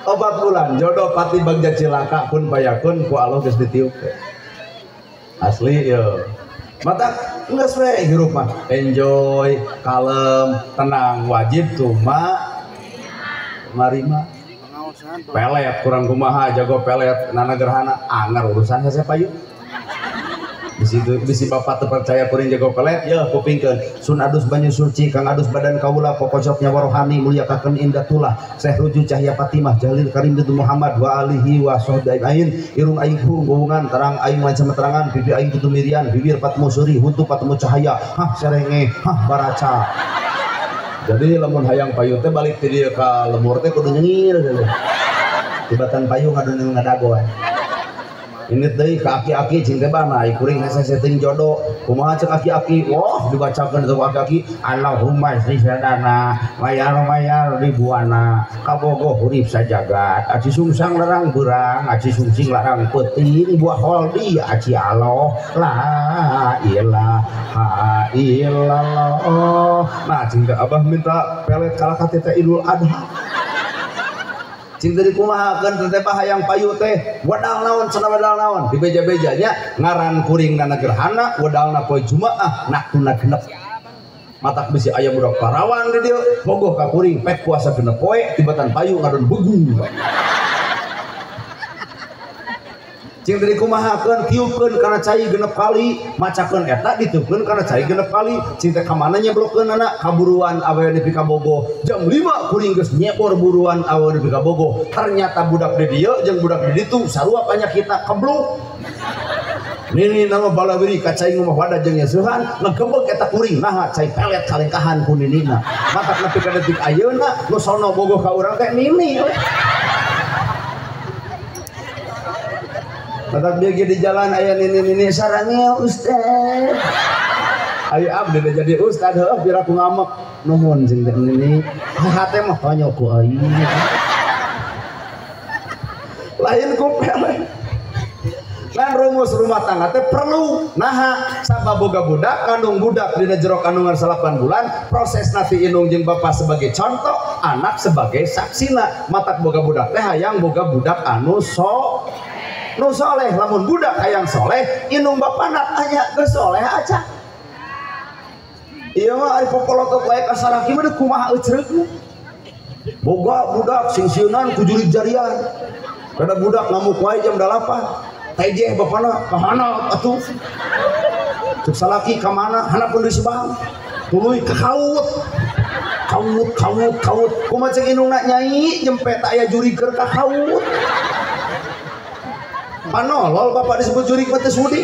obat bulan jodoh pati bagja cilaka pun payakun ku Allah geus ditiup asli ya mata geus we hirup mah enjoy kalem tenang wajib cuma mari mah pelet kurang kumaha jago pelet nana gerhana anger urusan hese payu bisi bapak terpercaya kuring jago pelet ya kupingkeun sun adus banyu suci kang adus badan kaula pokojoknya warohani mulyakakeun indatullah Syekh Ruju Cahya Fatimah Jalil Karim bintu Muhammad wa alihi wa sahbihi ain irung aing hubungan terang aing macam terangan bibi aing kudu mirian bibir patmu suri huntu patmu cahaya hah serenge hah baraca jadi lamun hayang payu teh balik ti dieu ka lemur teh kudu nyengir deuleu tibatan payu ngadon ngadagoan ini teh ka aki-aki cing teh bana ai kuring hese setting jodoh kumaha cek aki-aki wah dibacakeun teh aki-aki Allahumma zidana mayar ribuana kabogoh urip sajagat aci sungsang larang beurang aci sungsing larang peuting buah holdi aci Allah la ilaha illallah nah cing abah minta pelet kalaka teh Idul Adha cing teu dikumahakeun teh hayang payu teh wadal naon cenah wadal naon di beja-bejanya ngaran kuringna gerhana wadalna poe Jumaah naktuna genep matak bisi aya budak parawan di dieu bogoh ka kuring pek puasa genep poe tibatan payu ngadon begu cing teu dikumahakeun tiupkeun kana cai genep kali macakeun eta ditiupkeun kana cai genep kali cing teh ka mana nyeblokkeun anak kaburuan awewe nepi ka bogoh jam 5 kuring geus nyebor buruan awewe nepi ka bogoh ternyata budak di dieu jeung budak di ditu sarua panyakitna kebluk nini nama balawiri kacai ngomah wadah jeung yasuhan nggebeg eta kuring naha cai pelet kalengkahan ku ninina matak nepi ka detik ayeuna nu sono bogoh ka urang teh nini matak dia di jalan aya nini sarangnya ustad ayo abdi udah jadi ustad heuh biar aku ngamek nuhun sing teh nini hate mah tanya ku aing lain ku pelet kan rumus rumah tangga teh perlu naha sabab boga budak kandung budak dina jero kandungan 8 bulan proses nanti indung jeung bapa sebagai contoh anak sebagai saksina matak boga budak teh hayang boga budak anu nu soleh lamun budak hayang soleh indung bapana anya geus soleh aja ieu mah ari popolotot wae ka saraki mah kumaha eucereukna boga budak sing sieunan ku jurig jarian kada budak ngamuk wae jam 8 tejeh bapana kahana atuh cek salaki ka mana hanapun di Subang tuluy ka kaut kumaha cek indungna nyai jempet aya juri keur ka kaut panolol bapak disebut juri mah teh sudi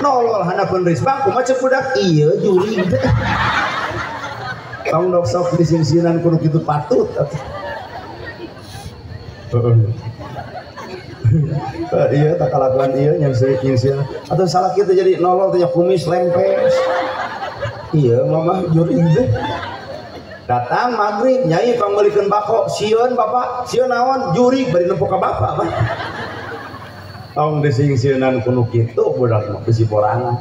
nolol hanapun risbang kumaha cek budak ieu juri tong dok sok disingsinan kudu kitu patut iya tak kalakuan iya yang sih atau salah kita jadi nolol tanya kumis lempes iya mama juri deh datang maghrib nyai pangbalikan bako sieun bapak sieun naon juri bari nempok ka bapak apa tong disingsieunan kudu kitu budak mah bisi porangan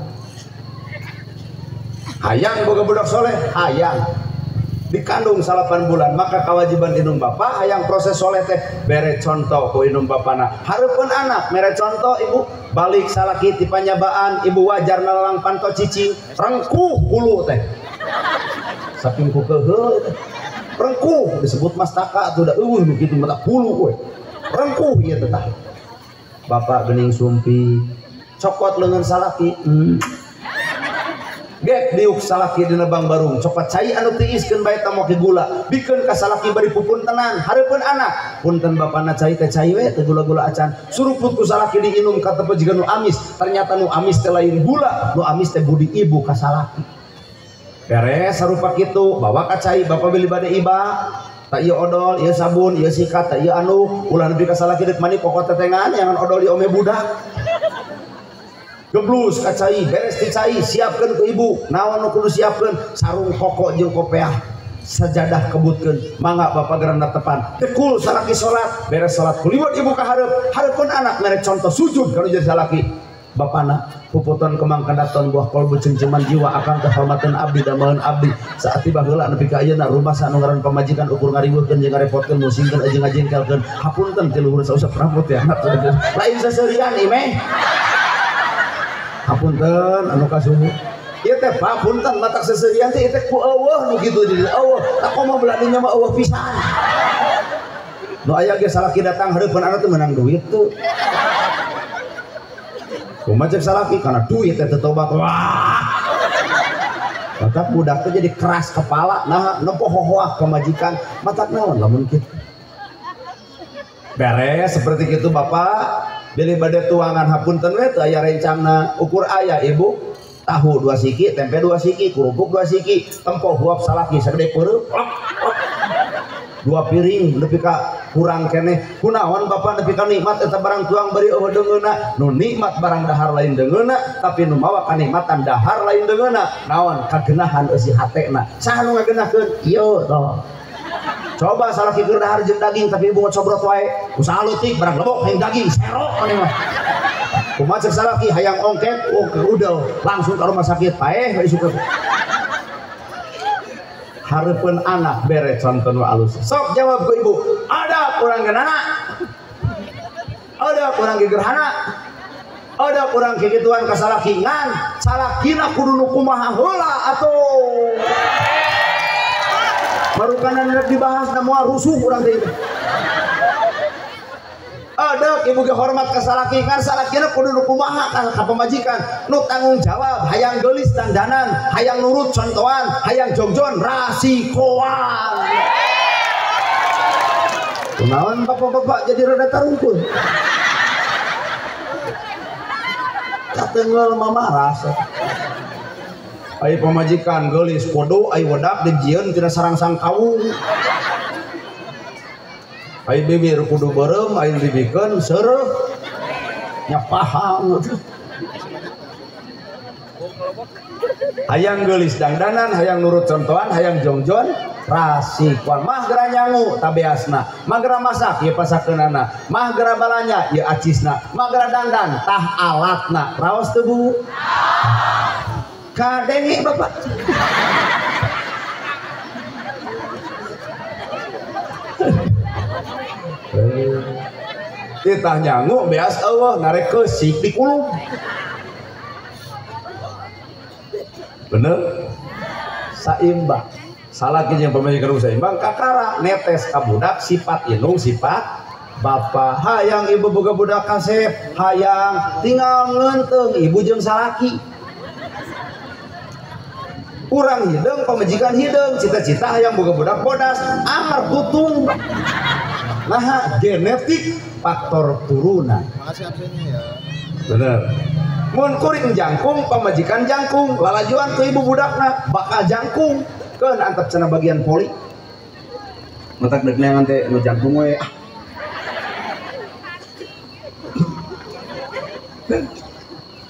hayang boga budak soleh hayang dikandung 8 bulan maka kewajiban indung bapak hayang proses soleh teh bere contoh ku indung bapana hareupeun anak mere contoh ibu balik salaki ti panyabaan ibu wajar nalalang panto cicing rengkuh hulu teh saking ku keheul rengkuh disebut mastaka tuh da eueuh nu kitu mata hulu we rengkuh ieu teh tah bapak geuning sumpi cokot leungeun salaki gek diuk salaki dina bang barung cokot cai anu tiiskeun bae tamoke gula bikeun ka salaki bari pupun tenan hareupeun anak punten bapana cai teh cai we teh gula-gula acan suruput ku salaki diinum ka teu jiga nu amis ternyata nu amis teh lain gula nu amis teh budi ibu ka salaki beres sarupa kitu bawa ka cai bapak beli bade iba tak ieu odol ieu sabun ieu sikat tak ieu anu ulah nepi ka salaki deuk mani pokok tetengan jangan odol diome budak geblus ka cai beres ti cai siapkeun ku ibu naon nu kudu siapkeun sarung koko jeung kopeah sajadah kebutkeun mangga bapak geranda tepan tekul salaki salat beres salat kuliwat ibu ka hareupeun anak mere contoh sujud kalau jadi salaki bapana puputan kemang kandaton buah kolbu cengceman jiwa akan kehormatan abdi damaeun abdi saat tiba heula nepi ka ayeuna rumah sanu ngaran pamajikan ukur ngariweuhkeun jeung ngarepotkeun musingkeun jeung ngajengkelkeun hapunten ti luhur sausap rambut ya anak lain saseurian imeh hapunten anu kasuhu ieu teh papunten matak seseurian teh teh ku eueuh nu kitu di eueuh tak komo beladinya mah eueuh pisan nu aya ge salaki datang hareupeun anak teh menang duit tuh kumaha cek salaki kana duit teh tobat wah matak budak teh jadi keras kepala nah nempo hohoak ka majikan matak naon lamun kitu beres seperti itu bapak beli bade tuangan hapunten we teu aya rencangna ukur aya ibu tahu 2 siki tempe 2 siki kerupuk 2 siki tempo huap salaki sagede peureup 2 piring nepi ka kurang keneh kunaon bapak nepi ka nikmat eta barang tuang bari eueuh deungeuna nu nikmat barang dahar lain deungeuna tapi nu mawa kanikmatan dahar lain deungeuna naon kagenahan eusi hatena saha nu ngageunahkeun ieu toh coba salaki keur dahar jeung daging tapi ibu ngocobrot wae usaha leutik barang lebok hayang daging sero ane mah kumaha cek salaki hayang ongket udel langsung ka rumah sakit paeh we suka hareupeun anak bere contoh nu alus sok jawab ku ibu ada kurang genana, ada kurang gerhana, ada kurang kegituan kasalakingan, salakina kudu nu kumaha heula atuh. Baru kanan dibahas namun rusuh kurang teh. Ada ibu ge hormat ka salakingan, salakina kudu nu kumaha ka pamajikan, nu tanggung jawab, hayang geulis dandanan, hayang nurut contohan, hayang jongjon rasikoan. Kunaon bapak-bapak jadi rada tarungkul. Katenggel mamaras. Ai pamajikan geulis podo ai wedak dijieun tina sarang-sarang kawung. Ai bibir kudu beureum ai dibikeun seureuk nya paham. Hayang geulis dangdanan, hayang nurut contohan, hayang jongjon rasikuan mah gera nyangu tabeasna, mah gera masak ieu pasakeunana, mah gera balanya ieu acisna, mah gera dangdan tah alatna. Raos teu Bu? Kadenge Bapak. Kita nyangu beas eueuh narek keusik di kulum. Bener? Saimbang. Salah jeung pamajikan saimbang kakara netes ka budak sifat indung sifat bapa. Hayang ibu boga budak kasep, hayang tinggal ngeunteung ibu jeung salaki. Urang hideung pamajikan hideung, cita-cita hayang boga budak bodas, amar tutung. Nah, genetik faktor turunan. Makasih absennya ya. Bener. Mun kuring jangkung pamajikan jangkung, lalajuan ke ibu budakna bakal jangkung. Keun antep cenah bagian poli. Matak deuk neangan teh nu jangkung we.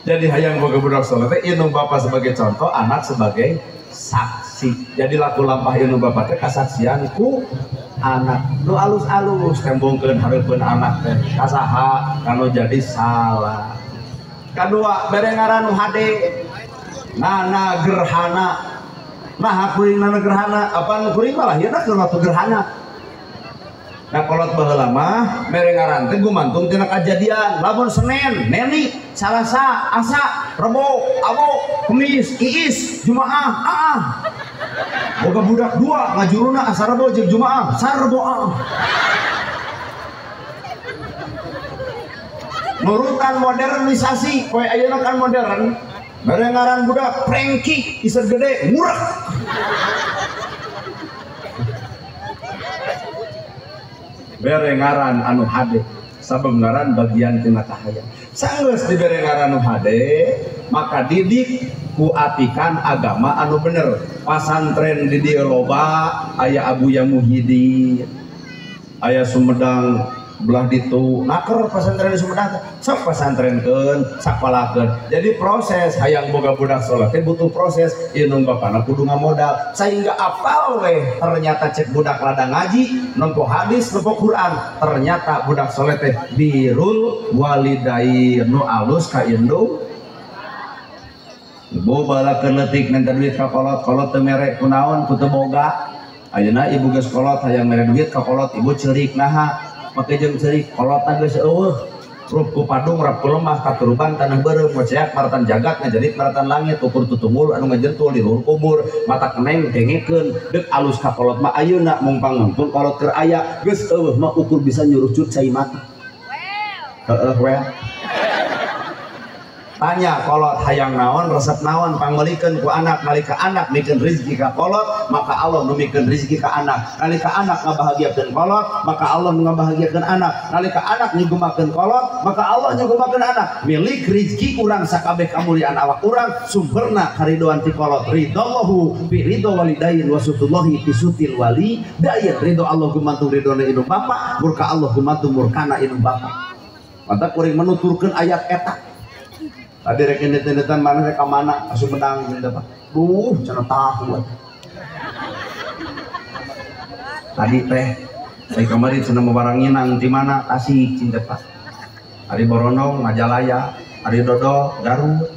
Jadi hayang boga budak saleh teh ieu bapa sebagai contoh, anak sebagai saksi. Jadi laku lampah ieu bapa teh kasaksian ku anak nu alus-alus tembongkeun hareupeun anak teh kasaha kanu jadi salah. Kadua berengaran nu hade nana gerhana. Nah kuring nana gerhana apa nu kuring malah ieu keur waktu gerhana. Nah kolot baheula mah berengaran teh gumantung tina kajadian. Lamun Senin, Neni, Salasa, Asa, Rebo, Abo, Kemis, Iis, Jumaah, boga budak dua ngajuruna asa Rebo jeung Jumaah, Sarboah. Nurutan modernisasi, poe ayeuna kan modern. Berengaran budak prengki, iseur gede, murah. Berengaran anu hade, sabeungaran bagian tina kahayang. Sanggeus di berengaran anu hade, maka didik ku atikan agama anu bener. Pasantren di dieu loba, aya Abuya Muhyiddin, aya Sumedang belah ditu naker pasantren di Sumedang sok pasantrenkeun sakolakeun. Jadi proses hayang boga budak salat teh butuh proses. Ieu nu bapana kudu ngamodal sehingga apal we ternyata cek budak lada ngaji nempo hadis nempo Quran ternyata budak salat teh birrul walidain nu alus ka indung. Ibu balakeun leutik minta duit ka kolot teu mere kunaon ku teu boga. Ayeuna ibu geus kolot hayang mere duit ka kolot ibu ceurik naha make jeung ceurik kolotna geus eueuh rup ku padung rap ku lemah katuruban tanah beureum moceak maratan jagat ngajerit maratan langit ukur tutunggul anu ngajentul di luhur kubur mata keneng kengekeun deuk alus ka kolot mah ayeuna mung pangampun kolot keur aya geus eueuh mah ukur bisa nyurucut cai mata heueuh we. Tanya kolot hayang naon resep naon panggolikeun ku anak nalika anak mikeun rezeki ka kolot maka Allah nu mikeun rezeki ka anak nalika anak ngabahagiakeun kolot maka Allah nu ngabahagiakeun anak nalika anak nyugumakeun kolot maka Allah nyugumakeun anak milik rezeki urang sakabeh kamuliaan awak urang sumberna karidoan ti kolot ridallahu bi ridho walidain wa sutullahi fi sutil wali dayan ridho Allah gumantung ridona indung bapa murka Allah gumantung murkana indung bapa. Mantap kuring menuturkeun ayat eta. Tadi rek endet-endetan mana rek ka mana asup menang gitu Pak. Cenah tahu. Tadi teh saya kemarin cenah mewarangin di mana Tasik cinta Pak. Ari Boronong Majalaya, Ari Dodo Garut,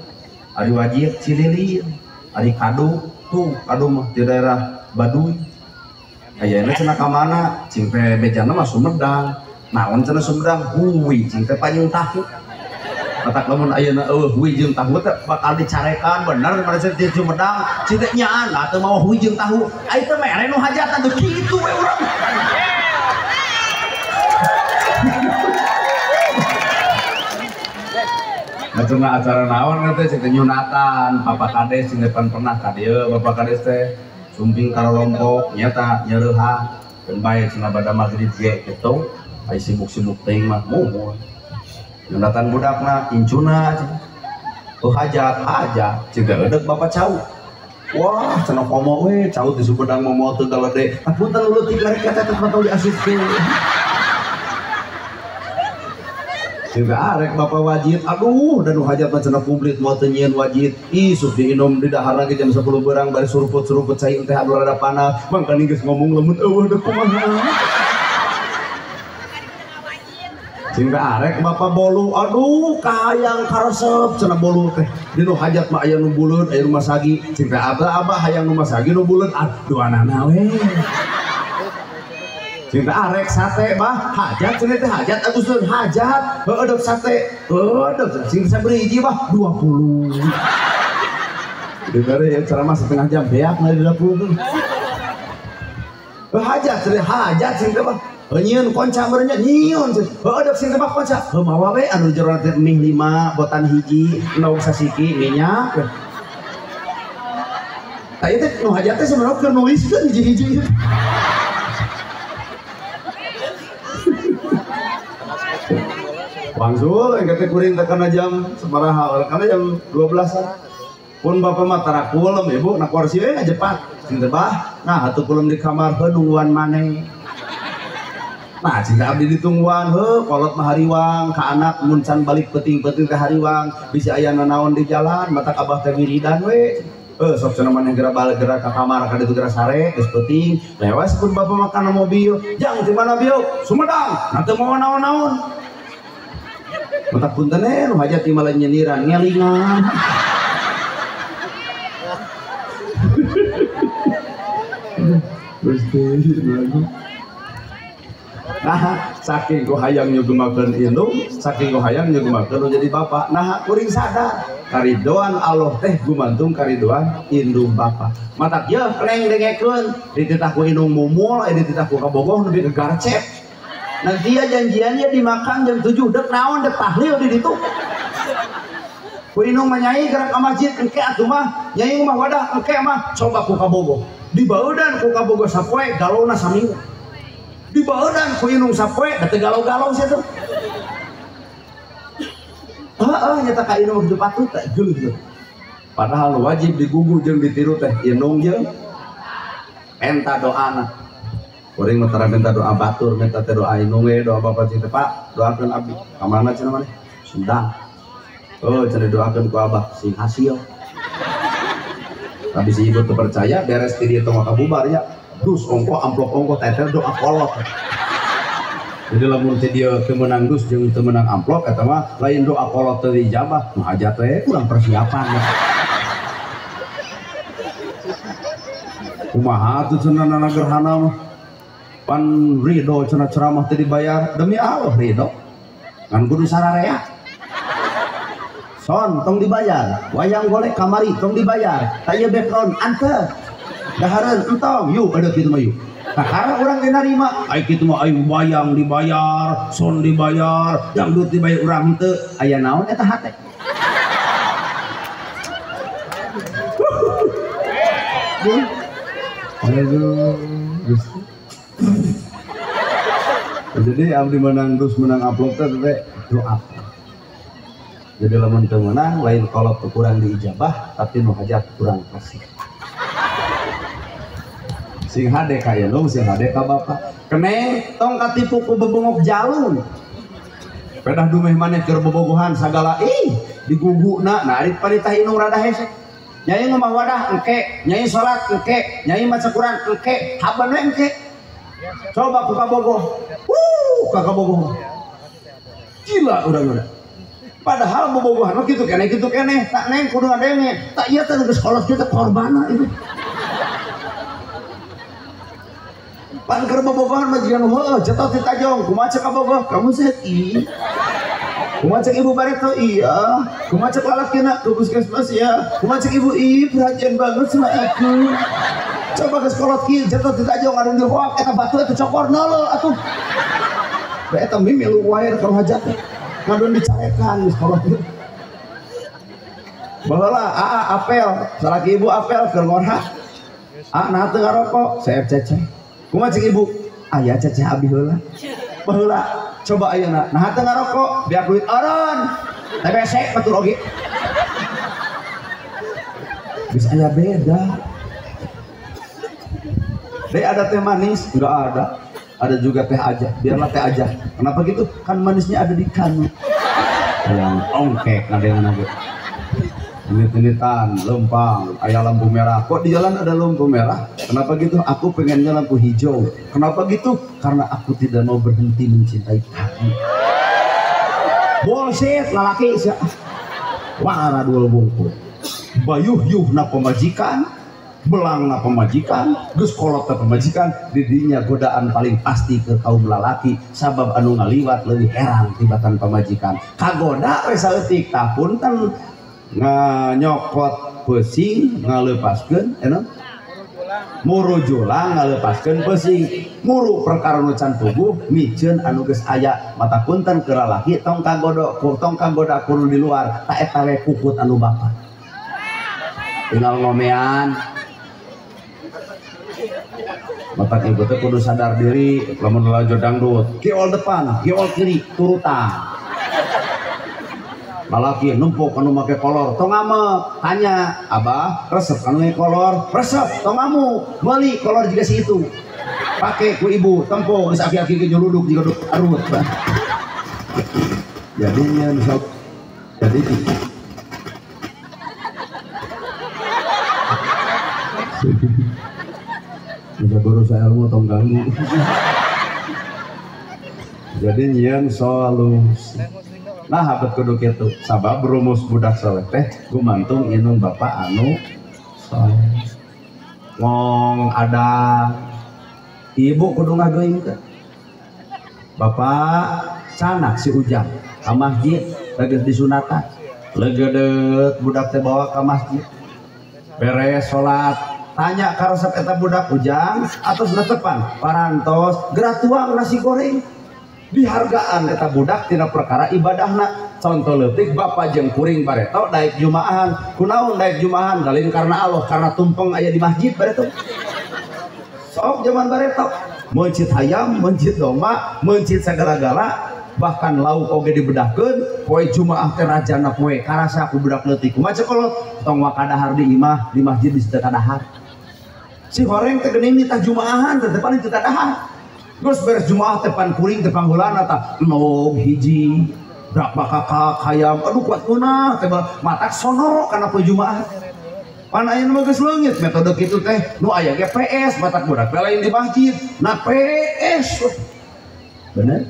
Ari Wajir Cililin, Ari Kadu tuh Kadu mah di daerah Baduy. ayeuna cenah ka mana cing teh bejana mah Sumedang naon cenah Sumedang huwi cing teh panyung tahu matak lamun ayeuna huwi jeung tahu teh bakal dicarekan bener pada di Sumedang cing teh nyaan atuh mau huwi jeung tahu ai teh mere nu hajatan teh kitu we urang Macamna acara naon teh cing teh nyunatan Bapak Kades cing depan pernah ka dieu Bapak Kades teh sumping karolompok nyata nyeureha dan bae cenah bada magrib ge kitu ai sibuk-sibuk teuing mah moho nyunatan budakna incuna hajat cing teh eudeg Bapak Cau wah cenah komo we Cau di Sumedang momo teu galede punten leutik rek eta teh potong diasupkeun juga arek Bapak Wajid aduh dan hajat macam publik mau tenyian Wajid isuk diinum di dahar lagi jam 10 berang bari suruput cai teh anu rada panas mangka geus ngomong lamun eueuh da kumaha sehingga arek Bapak Bolu aduh kahayang karesep cenah Bolu teh dinu hajat mah aya nu buleud aya nu masagi sehingga abah hayang nu masagi nu buleud aduh anana we cinta arek sate bah hajat cenah teh hajat Agustus hajat heueuh sate heueuh sing sabari hiji bah 20 dengar ya ceramah setengah jam beak na di dapur tuh hajat cenah hajat sing teh bah nyieun konca beurnya nyieun heueuh sing teh bah konca mawa we anu jero teh mie 5 botan hiji naung sasiki minyak tah ieu teh nu hajat teh sebenarnya keur nuliskeun hiji-hiji Wangsul yang kata kuring tekana jam sabaraha karena jam 12-an pun bapak mah tara kulem ibu na kursi we ngajepat sing teh bah nah atuh kulem di kamar heuh nungguan maneh nah jika abdi ditungguan heuh kolot mah hariwang ka anak mun can balik peuting-peuting ka hariwang bisa aya nanaon di jalan matak abah teh wiridan we sok cenah maneh geura balik geura ka kamar ka ditu geura sare geus peuting lewas pun bapak makan mobil jang di mana bieu Sumedang na teu mau naon-naon matak punten nu hajat malah nyeniran ngelingan nah saking ku hayang nyugemakeun indung saking ku hayang nyugemakeun jadi bapak nah kuring sadar karidoan Allah teh gumantung karidoan indung bapak matak ye kleng dengekeun dititah ku indung mumul dititah ku kabogoh nepi ke garcep nanti ya janjiannya dimakan jam 7 dek naon dek tahlil di ditu ku inung menyai gerak ke masjid engke atuh mah nyai mah wadah engke mah coba ku kabogoh dibaudan ku kabogoh sapoe galona saminggu dibaudan ku inung sapoe da teu galau-galau sia tuh nyata ka inung hidup atuh teh geuleuh padahal wajib digugu jeung ditiru teh inung jeung enta doana kuring mah tara minta doa batur minta teh doa inung we doa bapak cing teh Pak doakeun abdi ka mana cenah maneh Sundang cenah doakeun ku abah sing hasil tapi si ibu teu percaya beres ti dieu teh kabubar ya dus ongko amplop ongko tetel doa kolot jadi lamun teh dia teu meunang dus jeung teu meunang amplop eta mah lain doa kolot teu dijabah nu hajat we kurang persiapan kumaha tuh cenah nana gerhana mah pan ridho cenah ceramah teh dibayar demi Allah ridho ngan kudu sararea son tong dibayar wayang golek kamari tong dibayar taya background anteu dahareun entong yuk ada kitu mah yuk kakara urang teh narima ai kitu mah ayo wayang dibayar son dibayar dangdut dibayar urang teu aya naon eta hate jadi abdi menang dus menang upload teh doa jadi lamun teu menang lain kolot kurang diijabah tapi nu hajat kurang kasih sing hade ka indung sing hade ka bapak keneh tong katipu ku bebengok jalun pedah dumeh maneh keur bobogohan sagala diguguna nah ari paritah indung rada hese nyai ngomong wadah engke nyai salat engke nyai maca Quran engke haban we engke coba ku kabogoh kakabogoh gila urang-urang padahal bobogohan kitu keneh tak neng kudu ngadenge tak ieu teh geus kolot kita korbanna itu pan keur bobogohan majikan heuh jatuh ti tajong kumaha cek bogoh kamu seki kumaha cek ibu bareto iya kumaha cek lalakina ke puskesmas ya kumaha cek ibu perhatian banget sama aku coba ke sekolot kieu jatuh ti tajong anu di hoak eta batu eta cokor nolo atuh da eta mimi lu wae kalau hajat ngadon dicarekan di sekolah kieu baheula apel salaki ibu apel keur ngorha nah teu ngarokok saya ceceh kumaha cek ibu aya ceceh abi heula baheula coba ayeuna nah teu ngarokok biar duit aron TBC batur oge geus aya beda deh ada teh manis enggak ada juga teh aja biarlah teh aja kenapa gitu kan manisnya ada di kanu yang ongkek ngadengan aja Init-initan, lempang, ayah lampu merah. Kok di jalan ada lampu merah? Kenapa gitu? Aku pengennya lampu hijau. Kenapa gitu? Karena aku tidak mau berhenti mencintai kamu. Bullshit, lalaki sih. Wara dua bungkul. Bayuh yuh na pemajikan, belang na pemajikan, geus kolot na pemajikan. Didinya godaan paling pasti ke kaum lalaki. Sabab anu ngaliwat lebih heran tibatan pemajikan. Kagoda resaleutik tahun kan nganyokot pesing ngalepaskeun muru julang ngalepaskeun pesing muru perkara nu can puguh miceun anu geus aya mata punten keur lalaki tong kagoda kudu di luar tak eta we kukut anu bapak tinggal ngomean mata ibu teh kudu sadar diri lamun laju dangdut kiol depan kiol kiri turutan lalaki numpuk anu make kolor tong ngame tanya abah resep anu make kolor resep tong ngamu meuli kolor juga si itu pakai ku ibu tempo geus aki-aki ke nyuruduk juga duk arut jadinya sok jadi bisa guru saya ilmu tong ganggu jadi nyian solus. Nah habat kudu kitu sabab rumus budak soleh teh gumantung inung bapak anu soleh ngong ada ibu kudu ngagoingkeun bapak canak si ujang ka masjid lagi disunatan legedet budak teh bawa ka masjid beres salat tanya ka resep eta budak ujang atos netepan parantos gerak tuang nasi goreng dihargaan eta budak tina perkara ibadahna contoh leutik bapak jeung kuring bareto daek jumaahan kunaon daek jumaahan galin karena Allah karena tumpeng aya di masjid bareto sok zaman bareto mencit hayam mencit domba mencit sagala-gala bahkan lauk oge dibedahkeun poe jumaah teh rajana poe karasa ku budak leutik kumaha cekolot tong wakadahar di imah di masjid di sedekah dahar si horeng teh geuning nitah jumaahan teh paling teu dahar terus beres jumaah tepan kuring tepan hulana ta nom hiji berapa kakak hayam aduh kuat kuna teh matak sono kana poe jumaah pan aya nu geus leungit metode kitu teh nu aya ge PS matak budak lain di masjid na PS bener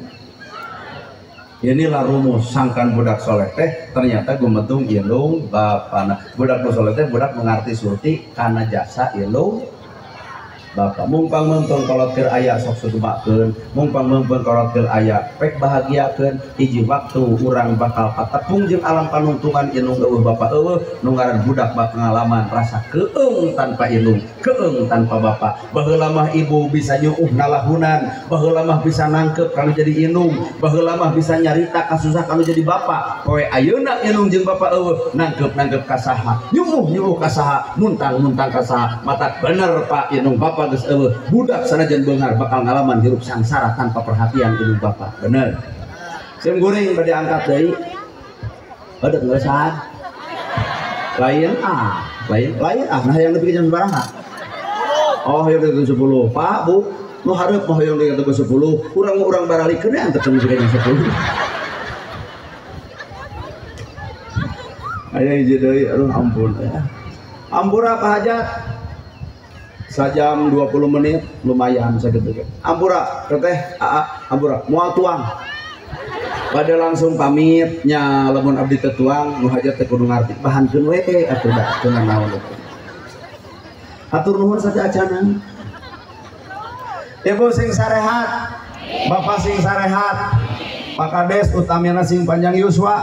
inilah rumus sangkan budak soleh teh ternyata gumetung ilung bapana budak soleh teh budak mengarti surti karena jasa ilung bapak mumpang mempeng kolot keur aya sok sudumakeun mumpang mempeng kolot keur aya pek bahagiakeun hiji waktu urang bakal patepung jeung alam panuntungan inung eueuh bapak eueuh nu ngaran budak bak pengalaman rasa keung tanpa inung keung tanpa bapak baheula mah ibu bisa nyuuh nalahunan baheula mah bisa nangkep kalau jadi inung baheula mah bisa nyarita kasusah kalau jadi bapak poe ayeuna inung jeung bapak eueuh nangkep ka saha nyuuh ka saha muntang ka saha matak bener pak inung bapak geus eueuh budak sanajan beunghar bakal ngalaman hirup sangsara tanpa perhatian inung bapak bener sim guring bade angkat deui ada ngeusan lain nah yang lebih jam baraha oh yang ke 10 pak bu nu hareup mah yang ke 10 urang baralikeun nya antep jeung jam 10 aya hiji deui aduh ampun ampura Pak Hajat sajam 20 menit lumayan sakitu ge ampura teteh ampura moal tuang pada langsung pamit nya lamun abdi teh tuang nu hajat teh kudu ngarti bahankeun we atuh da teu naon hatur nuhun saja acanan Ibu sing sarehat, bapak sing sarehat, Pak Kades utamina sing panjang yuswa,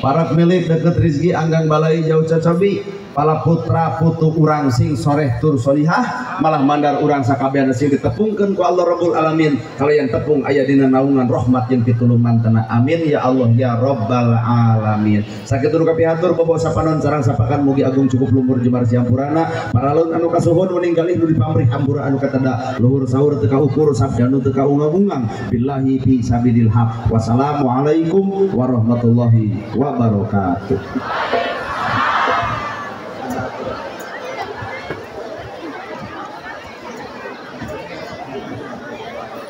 para pemilik deket rizki anggang balai jauh cocobi, para putra putu urang sing soreh tur solihah, malah mandar urang sakabehan sing ditepungkan ku Allah Rabbul Alamin. Kalian tepung aya dina naungan rahmat yang pitulungan tanah amin ya Allah ya Rabbal Alamin. Sakitu kapihatur bobo sapanon sareng sapakan mugi agung cukup lumpur jemar siampurana paralun anu kasuhun meninggalih nu dipamrih hampura anu katada luhur sahur teu kaukur sabdanu teu kaungang-ungang billahi fi sabilil haq. Wassalamualaikum warahmatullahi wabarakatuh.